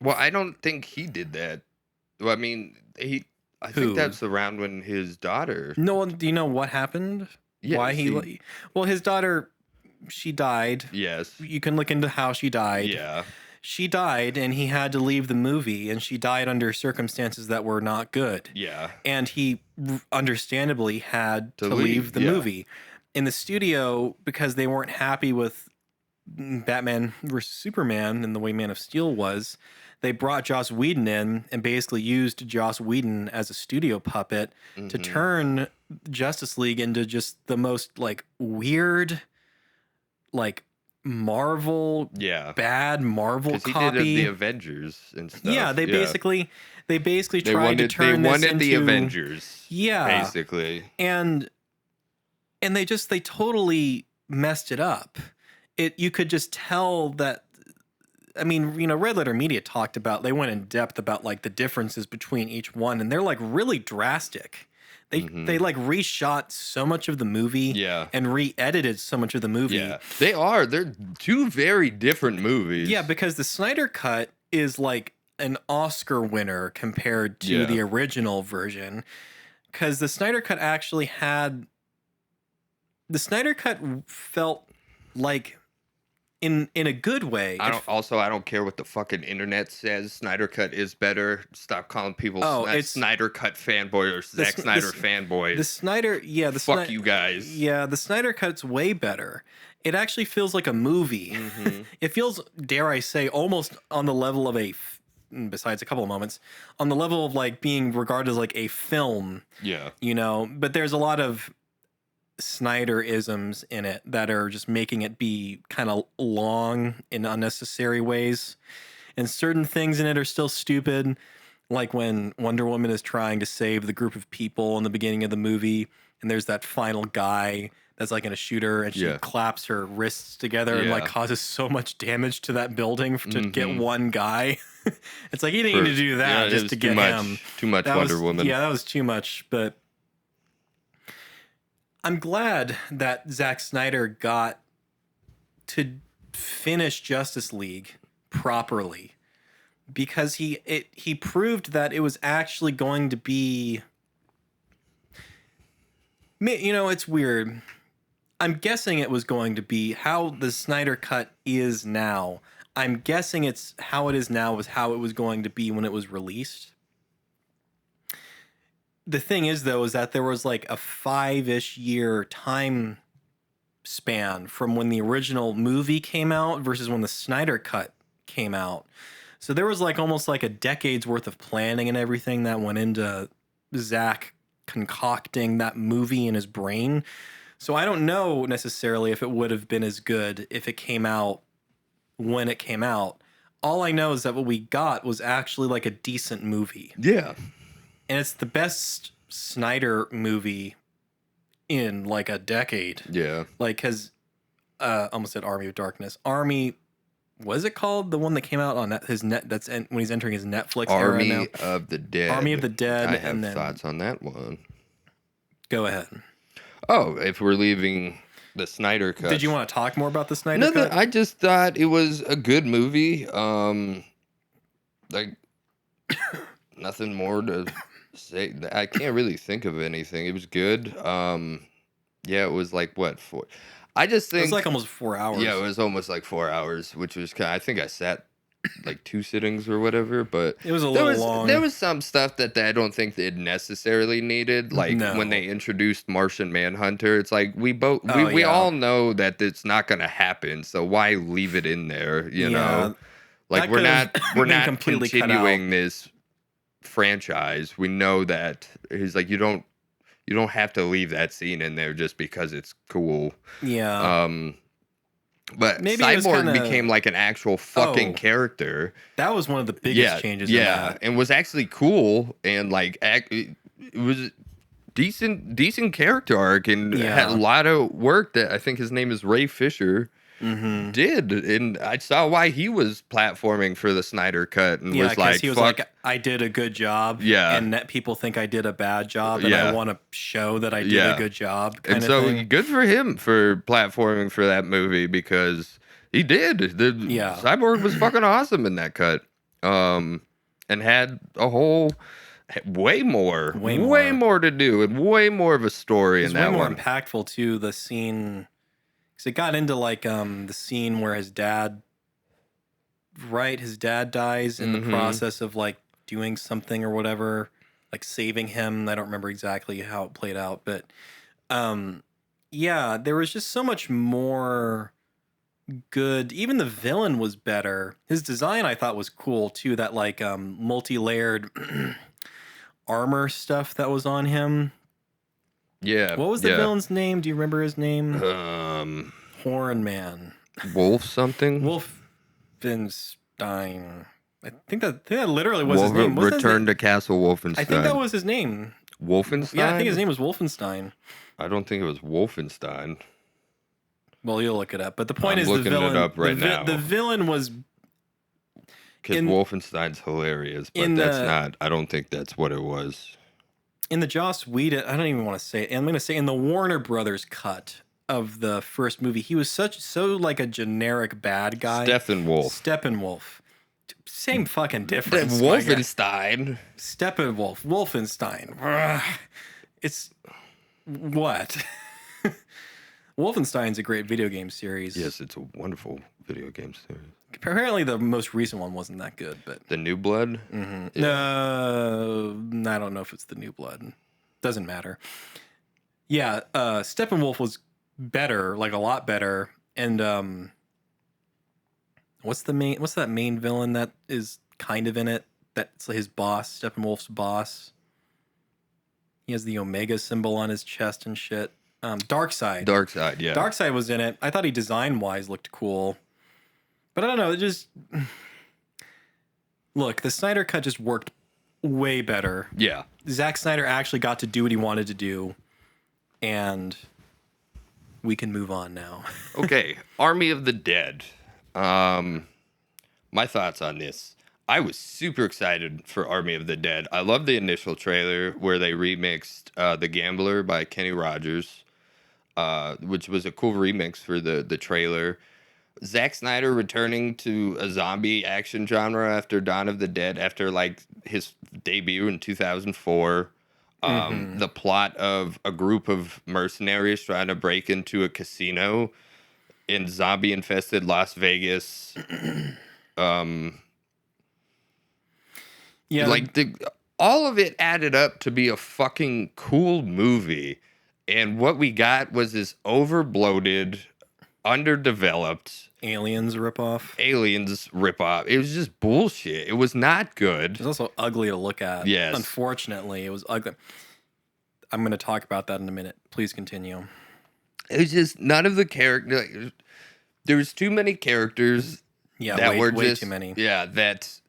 S2: Well, I don't think he did that. Well, I mean, I think that's around when his daughter.
S1: No, do you know what happened?
S2: Yeah,
S1: why he? Well, his daughter. She died.
S2: Yes.
S1: You can look into how she died.
S2: Yeah.
S1: She died and he had to leave the movie and she died under circumstances that were not good.
S2: Yeah.
S1: And he understandably had to leave the movie. In the studio, because they weren't happy with Batman versus Superman and the way Man of Steel was, they brought Joss Whedon in and basically used Joss Whedon as a studio puppet to
S2: Mm-hmm.
S1: turn Justice League into just the most like weird, like Marvel,
S2: Yeah,
S1: bad Marvel
S2: because he did the
S1: copy.
S2: Avengers and
S1: Yeah,
S2: stuff.
S1: they
S2: Yeah,
S1: basically they basically tried to
S2: they
S1: turn this
S2: wanted the
S1: into
S2: Avengers,
S1: yeah,
S2: basically.
S1: and they totally messed it up. You could just tell that. I mean, Red Letter Media talked about, they went in depth about like the differences between each one, and they're like really drastic. They
S2: Mm-hmm.
S1: like reshot so much of the movie
S2: Yeah,
S1: and re-edited so much of the movie.
S2: yeah, they are. They're two very different
S1: Yeah,
S2: movies.
S1: because the Snyder cut is like an Oscar winner compared to
S2: Yeah,
S1: the original version. Because the Snyder cut felt like in a good way.
S2: I don't care what the fucking internet says. Snyder Cut is better. Stop calling people
S1: It's
S2: Snyder Cut fanboy or
S1: the,
S2: Zack
S1: Sn-
S2: Snyder
S1: the
S2: fanboys.
S1: Snyder, yeah,
S2: Fuck you guys.
S1: yeah, the Snyder cut's way better. It actually feels like a movie.
S2: Mm-hmm.
S1: It feels, dare I say, almost on the level of besides a couple of moments, on the level of like being regarded as like a film,
S2: Yeah.
S1: But there's a lot of Snyder isms in it that are just making it be kind of long in unnecessary ways. And certain things in it are still stupid, like when Wonder Woman is trying to save the group of people in the beginning of the movie, and there's that final guy that's like in a shooter, and she
S2: Yeah.
S1: claps her wrists together and like
S2: Yeah.
S1: causes so much damage to that building to get
S2: Mhm.
S1: one guy. It's like, you didn't need to do that
S2: it
S1: just
S2: was
S1: to
S2: too
S1: get
S2: much.
S1: him.
S2: Too much
S1: That
S2: Wonder
S1: was,
S2: Woman.
S1: yeah, that was too much. But I'm glad that Zack Snyder got to finish Justice League properly, because he proved that it was actually going to be. It's weird. I'm guessing it was going to be how the Snyder cut is now. I'm guessing it's how it is now was how it was going to be when it was released. The thing is, though, is that there was like a 5-ish year time span from when the original movie came out versus when the Snyder cut came out. So there was like almost like a decade's worth of planning and everything that went into Zach concocting that movie in his brain. So I don't know necessarily if it would have been as good if it came out when it came out. All I know is that what we got was actually like a decent movie.
S2: Yeah.
S1: And it's the best Snyder movie in like a decade.
S2: Yeah.
S1: Like, because almost said Army of Darkness. What is it called? The one that came out on his net. When he's entering his Netflix era now.
S2: Army of the Dead.
S1: Army of the Dead.
S2: I have
S1: and then,
S2: thoughts on that one.
S1: Go ahead.
S2: Oh, if we're leaving the Snyder cut.
S1: Did you want to talk more about the Snyder cut?
S2: I just thought it was a good movie. Like nothing more to say. I can't really think of anything. It was good. Yeah, it was like what for? I just think
S1: It was like almost 4 hours.
S2: yeah, it was almost like 4 hours, which was kind. I think I sat like 2 sittings or whatever, but
S1: It was a little long.
S2: There was some stuff that I don't think they necessarily needed, like
S1: No.
S2: when they introduced Martian Manhunter. It's like we
S1: yeah.
S2: all know that it's not going to happen, so why leave it in there? You know, like
S1: That
S2: we're
S1: could've
S2: not
S1: been completely cut
S2: continuing this franchise. We know that he's like you don't have to leave that scene in there just because it's cool.
S1: Yeah.
S2: But
S1: Maybe it was
S2: Cyborg
S1: kinda-
S2: became like an actual fucking character.
S1: That was one of the biggest changes.
S2: Yeah,
S1: in that.
S2: and was actually cool and like it was decent character arc and had a lot of work that I think his name is Ray Fisher did, and I saw why he was platforming for the Snyder cut and was like,
S1: he was like, I did a good job.
S2: Yeah.
S1: And that people think I did a bad job, and
S2: Yeah.
S1: I want to show that I did
S2: Yeah.
S1: a good job.
S2: and
S1: Kind
S2: so
S1: of thing.
S2: good for him for platforming for that movie because he did. Cyborg was fucking awesome in that cut, and had a whole way more to do and way more of a story
S1: It's
S2: in
S1: way
S2: that
S1: more
S2: one.
S1: impactful too. The scene, because it got into like the scene where his dad dies in the process of like doing something or whatever, like saving him. I don't remember exactly how it played out, but yeah, there was just so much more good. Even the villain was better. His design I thought was cool too. That like multi-layered armor stuff that was on him.
S2: Yeah.
S1: What was the villain's name? Do you remember his name? Horn Man.
S2: Wolf something?
S1: Wolfenstein. I think that literally was his name.
S2: Return to Castle Wolfenstein.
S1: I think that was his name.
S2: Wolfenstein?
S1: Yeah, I think his name was Wolfenstein.
S2: I don't think it was Wolfenstein.
S1: Well, you'll look it up. But the point is
S2: I'm looking it up right now.
S1: The villain was...
S2: Because Wolfenstein's hilarious, but that's not... I don't think that's what it was.
S1: In the Joss Whedon... I don't even want to say it. I'm going to say in the Warner Brothers cut of the first movie, he was so like a generic bad guy. Steppenwolf. Same fucking difference.
S2: Wolfenstein.
S1: Steppenwolf. Wolfenstein. It's... What? Wolfenstein's a great video game series.
S2: Yes, it's a wonderful video game series.
S1: Apparently, the most recent one wasn't that good, but
S2: The New Blood.
S1: Mm-hmm. Yeah. No, I don't know if it's The New Blood. Doesn't matter. Yeah, Steppenwolf was better, like a lot better. And what's that main villain that is kind of in it? That's his boss, Steppenwolf's boss. He has the Omega symbol on his chest and shit. Darkseid.
S2: Yeah.
S1: Darkseid was in it. I thought he design-wise looked cool. But I don't know, it just... Look, the Snyder Cut just worked way better.
S2: Yeah.
S1: Zack Snyder actually got to do what he wanted to do. And we can move on now.
S2: Okay, Army of the Dead. My thoughts on this. I was super excited for Army of the Dead. I love the initial trailer where they remixed The Gambler by Kenny Rogers, which was a cool remix for the trailer. Zack Snyder returning to a zombie action genre after Dawn of the Dead, after like his debut in 2004. The plot of a group of mercenaries trying to break into a casino in zombie-infested Las Vegas.
S1: Yeah,
S2: like all of it added up to be a fucking cool movie, and what we got was this overbloated, underdeveloped
S1: Aliens ripoff.
S2: It was just bullshit. It was not good.
S1: It was also ugly to look at.
S2: Yes.
S1: Unfortunately, it was ugly. I'm going to talk about that in a minute. Please continue.
S2: It was just none of the characters. There was too many characters.
S1: Yeah,
S2: that were
S1: way
S2: just,
S1: too many.
S2: Yeah, that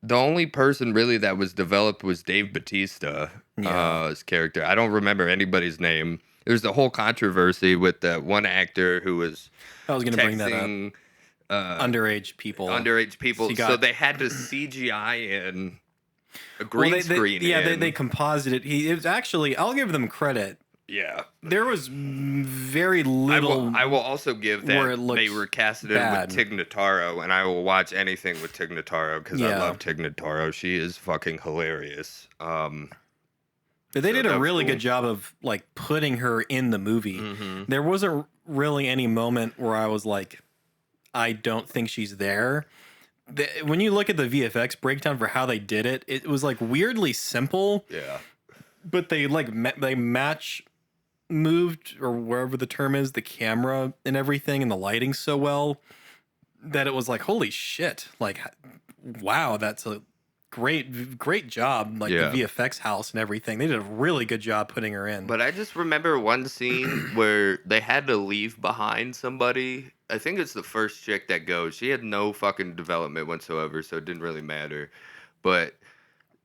S2: the only person really that was developed was Dave Bautista, his character. I don't remember anybody's name. There's the whole controversy with that one actor who was
S1: I was going to bring that up. Underage people.
S2: So they had to CGI in a green screen.
S1: They composited. It was actually, I'll give them credit.
S2: Yeah.
S1: There was very little.
S2: I will also give that they recasted it with Tig Notaro, and I will watch anything with Tig Notaro because I love Tig Notaro. She is fucking hilarious.
S1: But they did a really good job of like putting her in the movie. Mm-hmm. There wasn't really any moment where I was like, I don't think she's there. When you look at the VFX breakdown for how they did it, it was like weirdly simple.
S2: Yeah.
S1: But they like they match moved, or wherever the term is, the camera and everything and the lighting so well that it was like, holy shit. Like, wow, that's a great job. Like the VFX house and everything. They did a really good job putting her in.
S2: But I just remember one scene where they had to leave behind somebody. I think it's the first chick that goes. She had no fucking development whatsoever, so it didn't really matter. But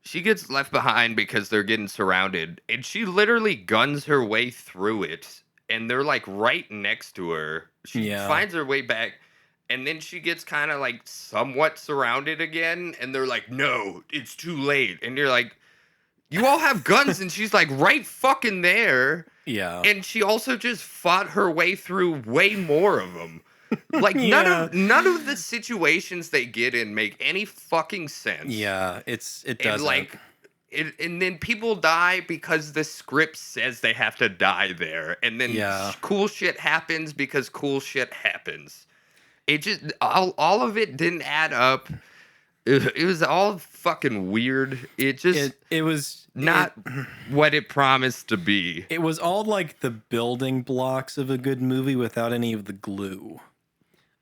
S2: she gets left behind because they're getting surrounded, and she literally guns her way through it, and they're like right next to her. She finds her way back, and then she gets kind of like somewhat surrounded again, and they're like, no, it's too late. And you're like, you all have guns, and she's like right fucking there.
S1: Yeah.
S2: And she also just fought her way through way more of them. Like none of the situations they get in make any fucking sense.
S1: Yeah, it doesn't.
S2: And then people die because the script says they have to die there, and then cool shit happens because cool shit happens. It just all of it didn't add up. It was all fucking weird. It was not what it promised to be.
S1: It was all like the building blocks of a good movie without any of the glue.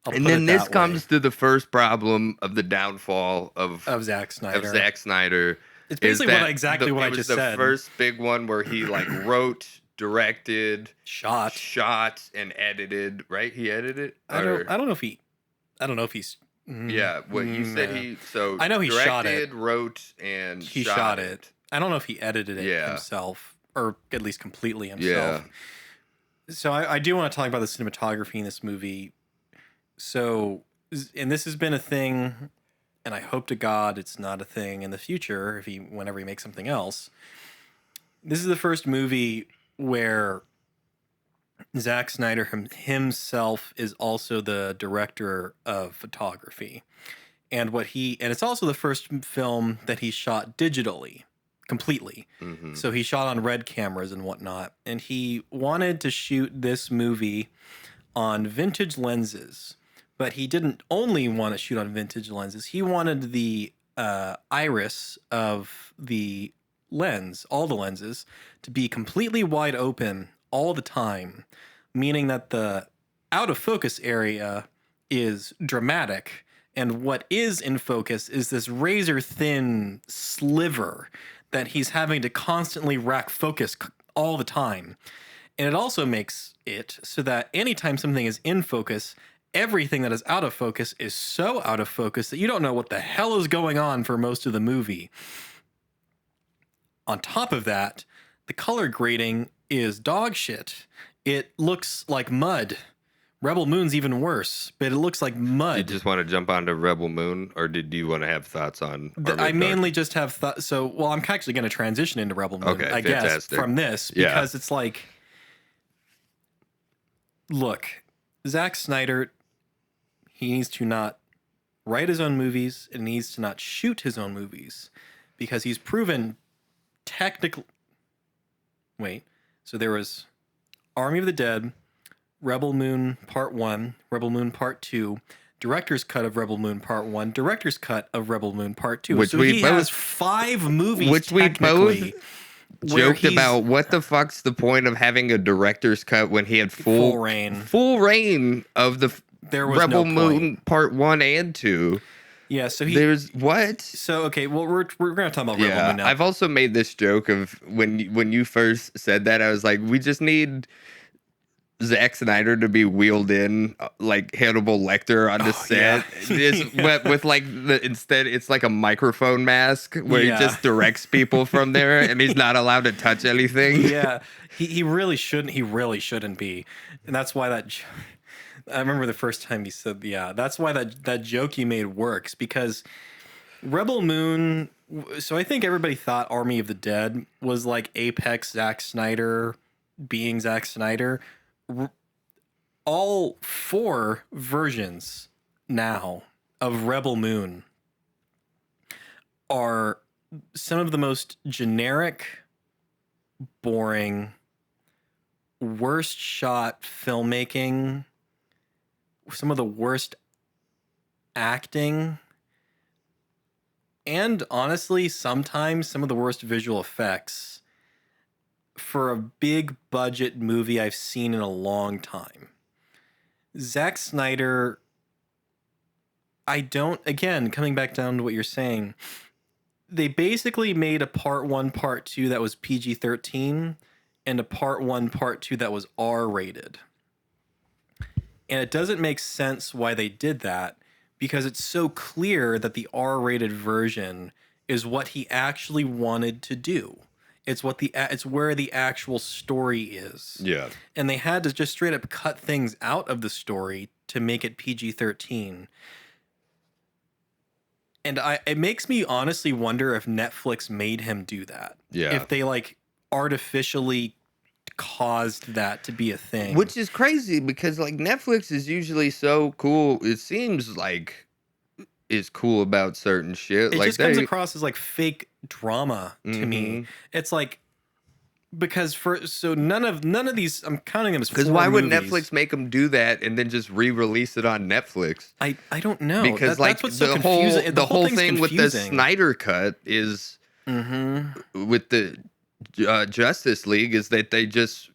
S1: I'll
S2: And
S1: put
S2: then
S1: it
S2: this
S1: that
S2: comes
S1: way,
S2: to the first problem of the downfall
S1: of Zack
S2: of
S1: Snyder.
S2: Zack Snyder.
S1: It's
S2: Is
S1: basically
S2: that
S1: exactly what
S2: it
S1: I
S2: was
S1: just
S2: the
S1: said.
S2: first big one where he like wrote, directed,
S1: Shot.
S2: shot, and edited. Right? He edited,
S1: I don't. I don't know if he. I don't know if he's.
S2: yeah. What you said
S1: Nah.
S2: he so
S1: I know he shot it.
S2: directed, wrote, and
S1: He
S2: shot
S1: shot it. I don't know if he edited it
S2: Yeah.
S1: himself, or at least completely
S2: Yeah.
S1: himself. So I do want to talk about the cinematography in this movie. So, and this has been a thing, and I hope to God it's not a thing in the future whenever he makes something else. This is the first movie where Zack Snyder himself is also the director of photography. And it's also the first film that he shot digitally, completely.
S2: Mm-hmm.
S1: So he shot on red cameras and whatnot. And he wanted to shoot this movie on vintage lenses, but he didn't only want to shoot on vintage lenses. He wanted the iris of the lens, all the lenses, to be completely wide open all the time, meaning that the out of focus area is dramatic, and what is in focus is this razor thin sliver that he's having to constantly rack focus all the time. And it also makes it so that anytime something is in focus, everything that is out of focus is so out of focus that you don't know what the hell is going on for most of the movie. On top of that, the color grading is dog shit. It looks like mud. Rebel Moon's even worse, but it looks like mud.
S2: You just want to jump onto Rebel Moon, or did you want to have thoughts on?
S1: I mainly just have thoughts. So, well, I'm actually going to transition into Rebel Moon,
S2: Okay,
S1: I guess,
S2: fantastic.
S1: from this, because it's like, look, Zack Snyder, he needs to not write his own movies and needs to not shoot his own movies, because he's proven technically. Wait, so there was Army of the Dead, Rebel Moon Part 1, Rebel Moon Part 2, Director's Cut of Rebel Moon Part 1, Director's Cut of Rebel Moon Part 2.
S2: Which
S1: so
S2: we
S1: he
S2: both,
S1: has 5 movies,
S2: which we both joked
S1: he's-
S2: about. What the fuck's the point of having a director's cut when he had full reign of the
S1: there was
S2: Rebel
S1: no
S2: Moon
S1: point.
S2: Part 1 and 2?
S1: Yeah, so
S2: there's what?
S1: So okay, well we're gonna talk about Rebel Moon now.
S2: I've also made this joke of when you first said that, I was like, we just need Zack Snyder to be wheeled in like Hannibal Lecter on the set.
S1: Yeah.
S2: with like instead it's like a microphone mask where he just directs people from there and he's not allowed to touch anything.
S1: Yeah, he really shouldn't. He really shouldn't be, and that's why that. I remember the first time he said, "Yeah." That's why that joke he made works, because Rebel Moon. So I think everybody thought Army of the Dead was like apex Zack Snyder being Zack Snyder. All 4 versions now of Rebel Moon are some of the most generic, boring, worst shot filmmaking, some of the worst acting, and honestly, sometimes some of the worst visual effects for a big budget movie I've seen in a long time. Zack Snyder, again, coming back down to what you're saying, they basically made a Part 1, Part 2 that was PG-13 and a Part 1, Part 2 that was R-rated. And it doesn't make sense why they did that, because it's so clear that the R-rated version is what he actually wanted to do. It's where the actual story is.
S2: Yeah.
S1: And they had to just straight up cut things out of the story to make it PG-13. And it makes me honestly wonder if Netflix made him do that.
S2: Yeah.
S1: If they like artificially caused that to be a thing.
S2: Which is crazy because like Netflix is usually so cool. It seems like is cool about certain shit.
S1: It
S2: like
S1: just comes across as like fake drama to me. It's like because none of these, I'm counting them as 4
S2: because why would
S1: movies.
S2: Netflix make them do that and then just re-release it on Netflix?
S1: I don't know,
S2: because
S1: that's what's so confusing.
S2: The whole thing
S1: confusing.
S2: with the Snyder cut is with the Justice League is that they just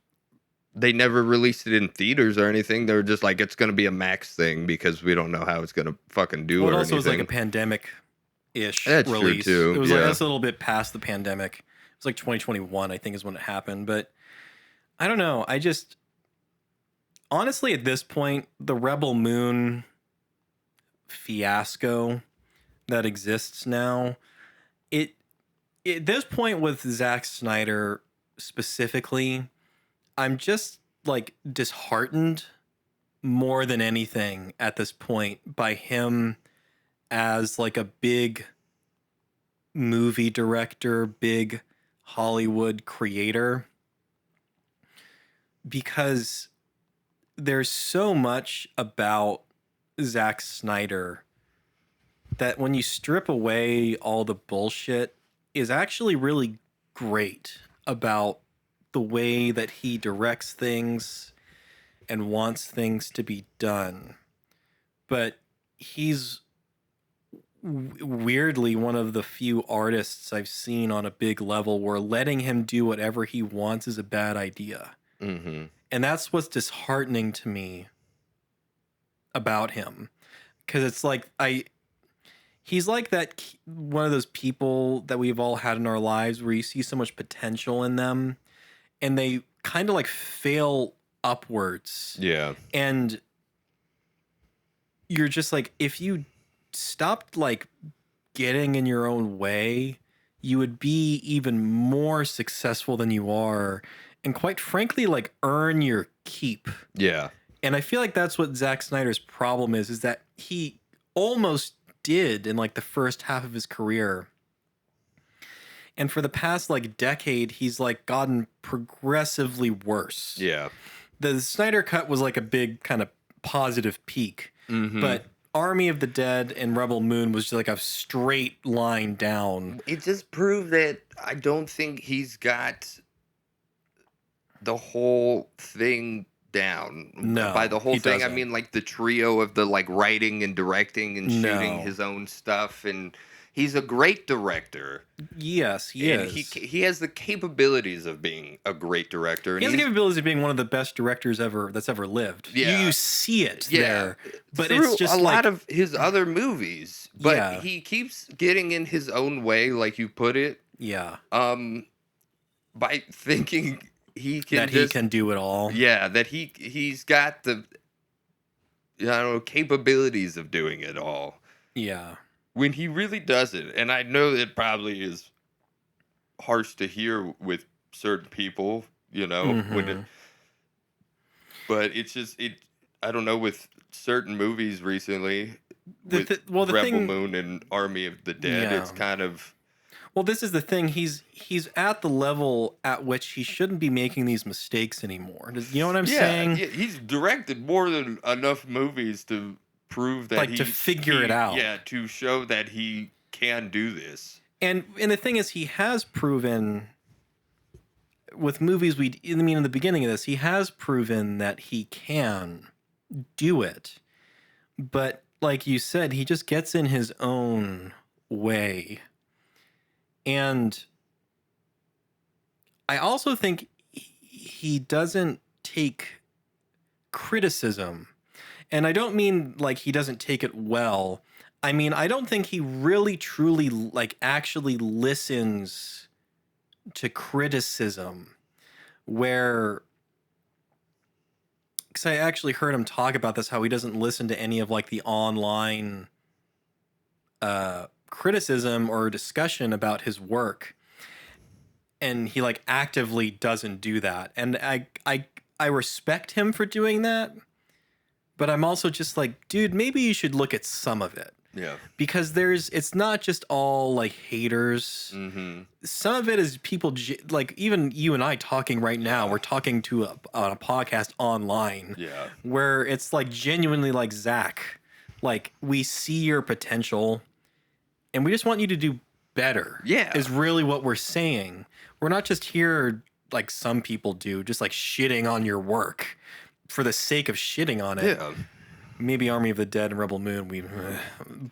S2: they never released it in theaters or anything. They were just like, it's going to be a Max thing because we don't know how it's going to fucking do
S1: Well, it
S2: or
S1: also was like a
S2: anything.
S1: pandemic-ish
S2: That's true
S1: release.
S2: too.
S1: It was like
S2: Yeah.
S1: that's a little bit past the pandemic. It was like 2021, I think, is when it happened. But I don't know. I just honestly, at this point, the Rebel Moon fiasco that exists now, it at this point with Zack Snyder specifically, I'm just like disheartened more than anything at this point by him as like a big movie director, big Hollywood creator, because there's so much about Zack Snyder that when you strip away all the bullshit is actually really great about the way that he directs things and wants things to be done. But he's weirdly one of the few artists I've seen on a big level where letting him do whatever he wants is a bad idea.
S2: Mm-hmm.
S1: And that's what's disheartening to me about him. Because it's like, he's like that one of those people that we've all had in our lives where you see so much potential in them and they kind of like fail upwards.
S2: Yeah.
S1: And you're just like, if you stopped like getting in your own way, you would be even more successful than you are, and quite frankly, like earn your keep.
S2: Yeah.
S1: And I feel like that's what Zack Snyder's problem is that he almost did in like the first half of his career. And for the past like decade, he's like gotten progressively worse.
S2: Yeah.
S1: The Snyder Cut was like a big kind of positive peak,
S2: Mm-hmm.
S1: but Army of the Dead and Rebel Moon was just like a straight line down.
S2: It just proved that I don't think he's got the whole thing down.
S1: No,
S2: By the whole
S1: he
S2: thing,
S1: doesn't.
S2: I mean like the trio of the like writing and directing and shooting
S1: No.
S2: his own stuff, and he's a great director.
S1: Yes, he
S2: and
S1: is.
S2: he has the capabilities of being a great director. And
S1: He has the
S2: he's-
S1: capabilities of being one of the best directors that's ever lived.
S2: Yeah.
S1: You see it
S2: yeah,
S1: there, but
S2: through
S1: it's just
S2: a
S1: like
S2: lot of his other movies. But
S1: Yeah.
S2: he keeps getting in his own way, like you put it.
S1: yeah,
S2: By thinking he can
S1: that he can do it all.
S2: yeah, that he's got the I don't know capabilities of doing it all
S1: Yeah,
S2: when he really doesn't. And I know it probably is harsh to hear with certain people, you know, when it,
S1: Mhm.
S2: but it's just I don't know, with certain movies recently
S1: The
S2: with
S1: the
S2: Rebel
S1: thing.
S2: Moon and Army of the Dead,
S1: Yeah.
S2: it's kind of
S1: Well, this is the thing. He's at the level at which he shouldn't be making these mistakes anymore. You know what I'm saying?
S2: yeah, he's directed more than enough movies to prove that
S1: Like, to figure it out.
S2: Yeah, to show that he can do this.
S1: And the thing is, he has proven with movies in the beginning of this, he has proven that he can do it. But like you said, he just gets in his own way. And I also think he doesn't take criticism. And I don't mean like he doesn't take it well. I mean, I don't think he really truly like actually listens to criticism, where because I actually heard him talk about this, how he doesn't listen to any of like the online criticism or discussion about his work, and he like actively doesn't do that. And I respect him for doing that, but I'm also just like, dude, maybe you should look at some of it.
S2: Yeah.
S1: Because it's not just all like haters.
S2: Mm-hmm.
S1: Some of it is people like even you and I talking right now. We're talking to on a podcast online.
S2: Yeah.
S1: Where it's like genuinely like, Zach, like we see your potential, and we just want you to do better.
S2: Yeah.
S1: Is really what we're saying. We're not just here like some people do, just like shitting on your work for the sake of shitting on it.
S2: Yeah.
S1: Maybe Army of the Dead and Rebel Moon,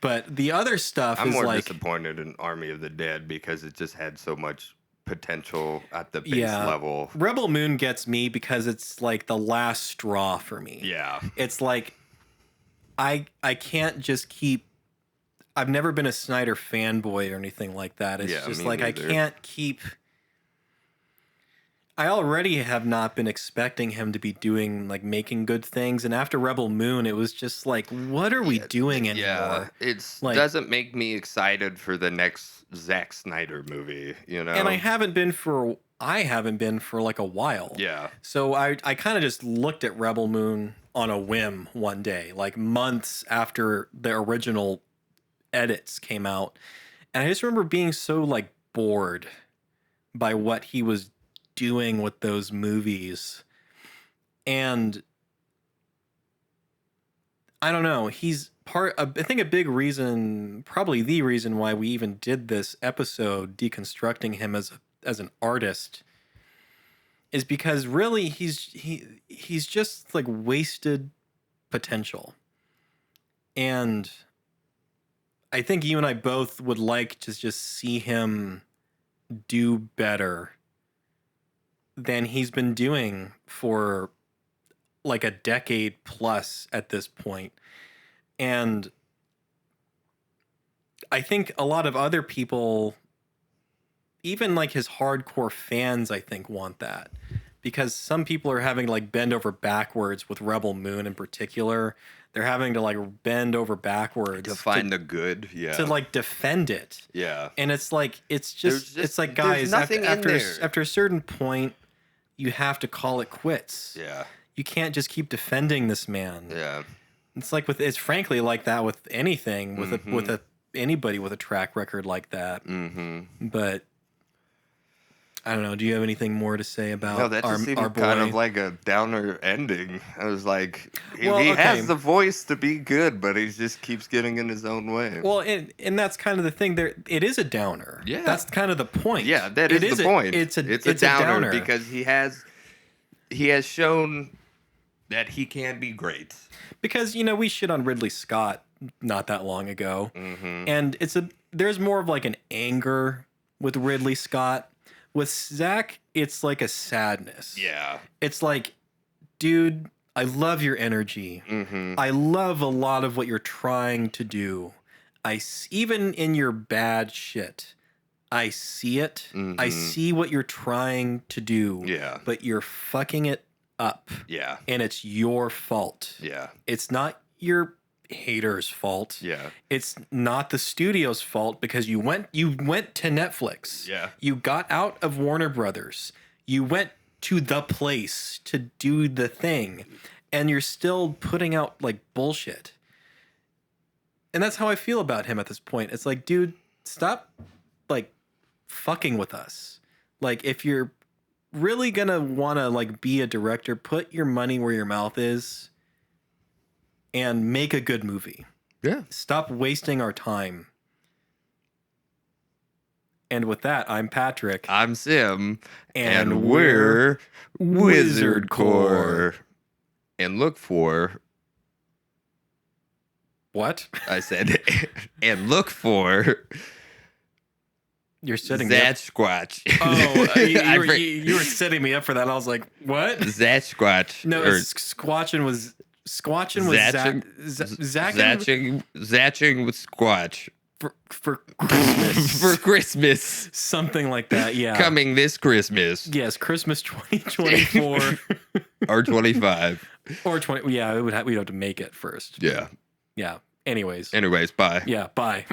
S1: but the other stuff
S2: I'm
S1: is
S2: more
S1: like,
S2: disappointed in Army of the Dead because it just had so much potential at the base
S1: Yeah.
S2: level.
S1: Rebel Moon gets me because it's like the last straw for me.
S2: Yeah.
S1: It's like I can't just keep. I've never been a Snyder fanboy or anything like that. It's just
S2: me
S1: like
S2: neither.
S1: I can't keep. I already have not been expecting him to be doing like making good things, and after Rebel Moon, it was just like, what are we doing anymore?
S2: Yeah, it
S1: Like-
S2: doesn't make me excited for the next Zack Snyder movie, you know?
S1: And I haven't been for like a while.
S2: Yeah.
S1: So I kind of just looked at Rebel Moon on a whim one day, like months after the original edits came out, and I just remember being so like bored by what he was doing with those movies. And I don't know, he's I think a big reason, probably the reason why we even did this episode deconstructing him as an artist, is because really he's just like wasted potential. And I think you and I both would like to just see him do better than he's been doing for like a decade plus at this point. And I think a lot of other people, even like his hardcore fans, I think want that, because some people are having to like bend over backwards with Rebel Moon in particular. They're having to like bend over backwards
S2: To find the good, yeah.
S1: to like defend it.
S2: Yeah.
S1: And it's like, it's like,
S2: there's
S1: guys,
S2: nothing in there.
S1: after a certain point, you have to call it quits.
S2: Yeah.
S1: You can't just keep defending this man.
S2: Yeah.
S1: It's like it's frankly like that with anything, with anybody with a track record like that.
S2: Mm-hmm.
S1: But I don't know. Do you have anything more to say about
S2: No, that just
S1: our
S2: seemed
S1: boy?
S2: kind of like a downer ending. I was like, he
S1: Well, okay.
S2: has the voice to be good, but he just keeps getting in his own way.
S1: Well, and that's kind of the thing. There, it is a downer.
S2: Yeah.
S1: That's kind of the point.
S2: Yeah, that is the point.
S1: It's a
S2: downer because he has shown that he can be great.
S1: Because we shit on Ridley Scott not that long ago, and there's more of like an anger with Ridley Scott. With Zack, it's like a sadness.
S2: Yeah.
S1: It's like, dude, I love your energy. I love a lot of what you're trying to do. Even in your bad shit, I see it. I see what you're trying to do.
S2: Yeah.
S1: But you're fucking it up.
S2: Yeah.
S1: And it's your fault.
S2: Yeah.
S1: It's not your haters' fault.
S2: Yeah.
S1: It's not the studio's fault because you went to Netflix.
S2: Yeah.
S1: You got out of Warner Brothers. You went to the place to do the thing, and you're still putting out like bullshit. And that's how I feel about him at this point. It's like, dude, stop like fucking with us. Like, if you're really gonna wanna like be a director, put your money where your mouth is and make a good movie.
S2: Yeah.
S1: Stop wasting our time. And with that, I'm Patrick.
S2: I'm Sim.
S1: And
S2: we're
S1: Wizard Core.
S2: And look for,
S1: What?
S2: I said, and look for
S1: You're setting me up.
S2: Sasquatch.
S1: Oh, you were setting me up for that. I was like, what?
S2: Sasquatch.
S1: No,
S2: or
S1: Squatching was
S2: Zatching with Squatch.
S1: for Christmas.
S2: For Christmas.
S1: Something like that, yeah.
S2: Coming this Christmas.
S1: Yes, Christmas 2024.
S2: Or 25.
S1: Or 20. Yeah, we'd have to make it first.
S2: Yeah.
S1: Yeah. Anyways.
S2: Anyways, bye.
S1: Yeah, bye.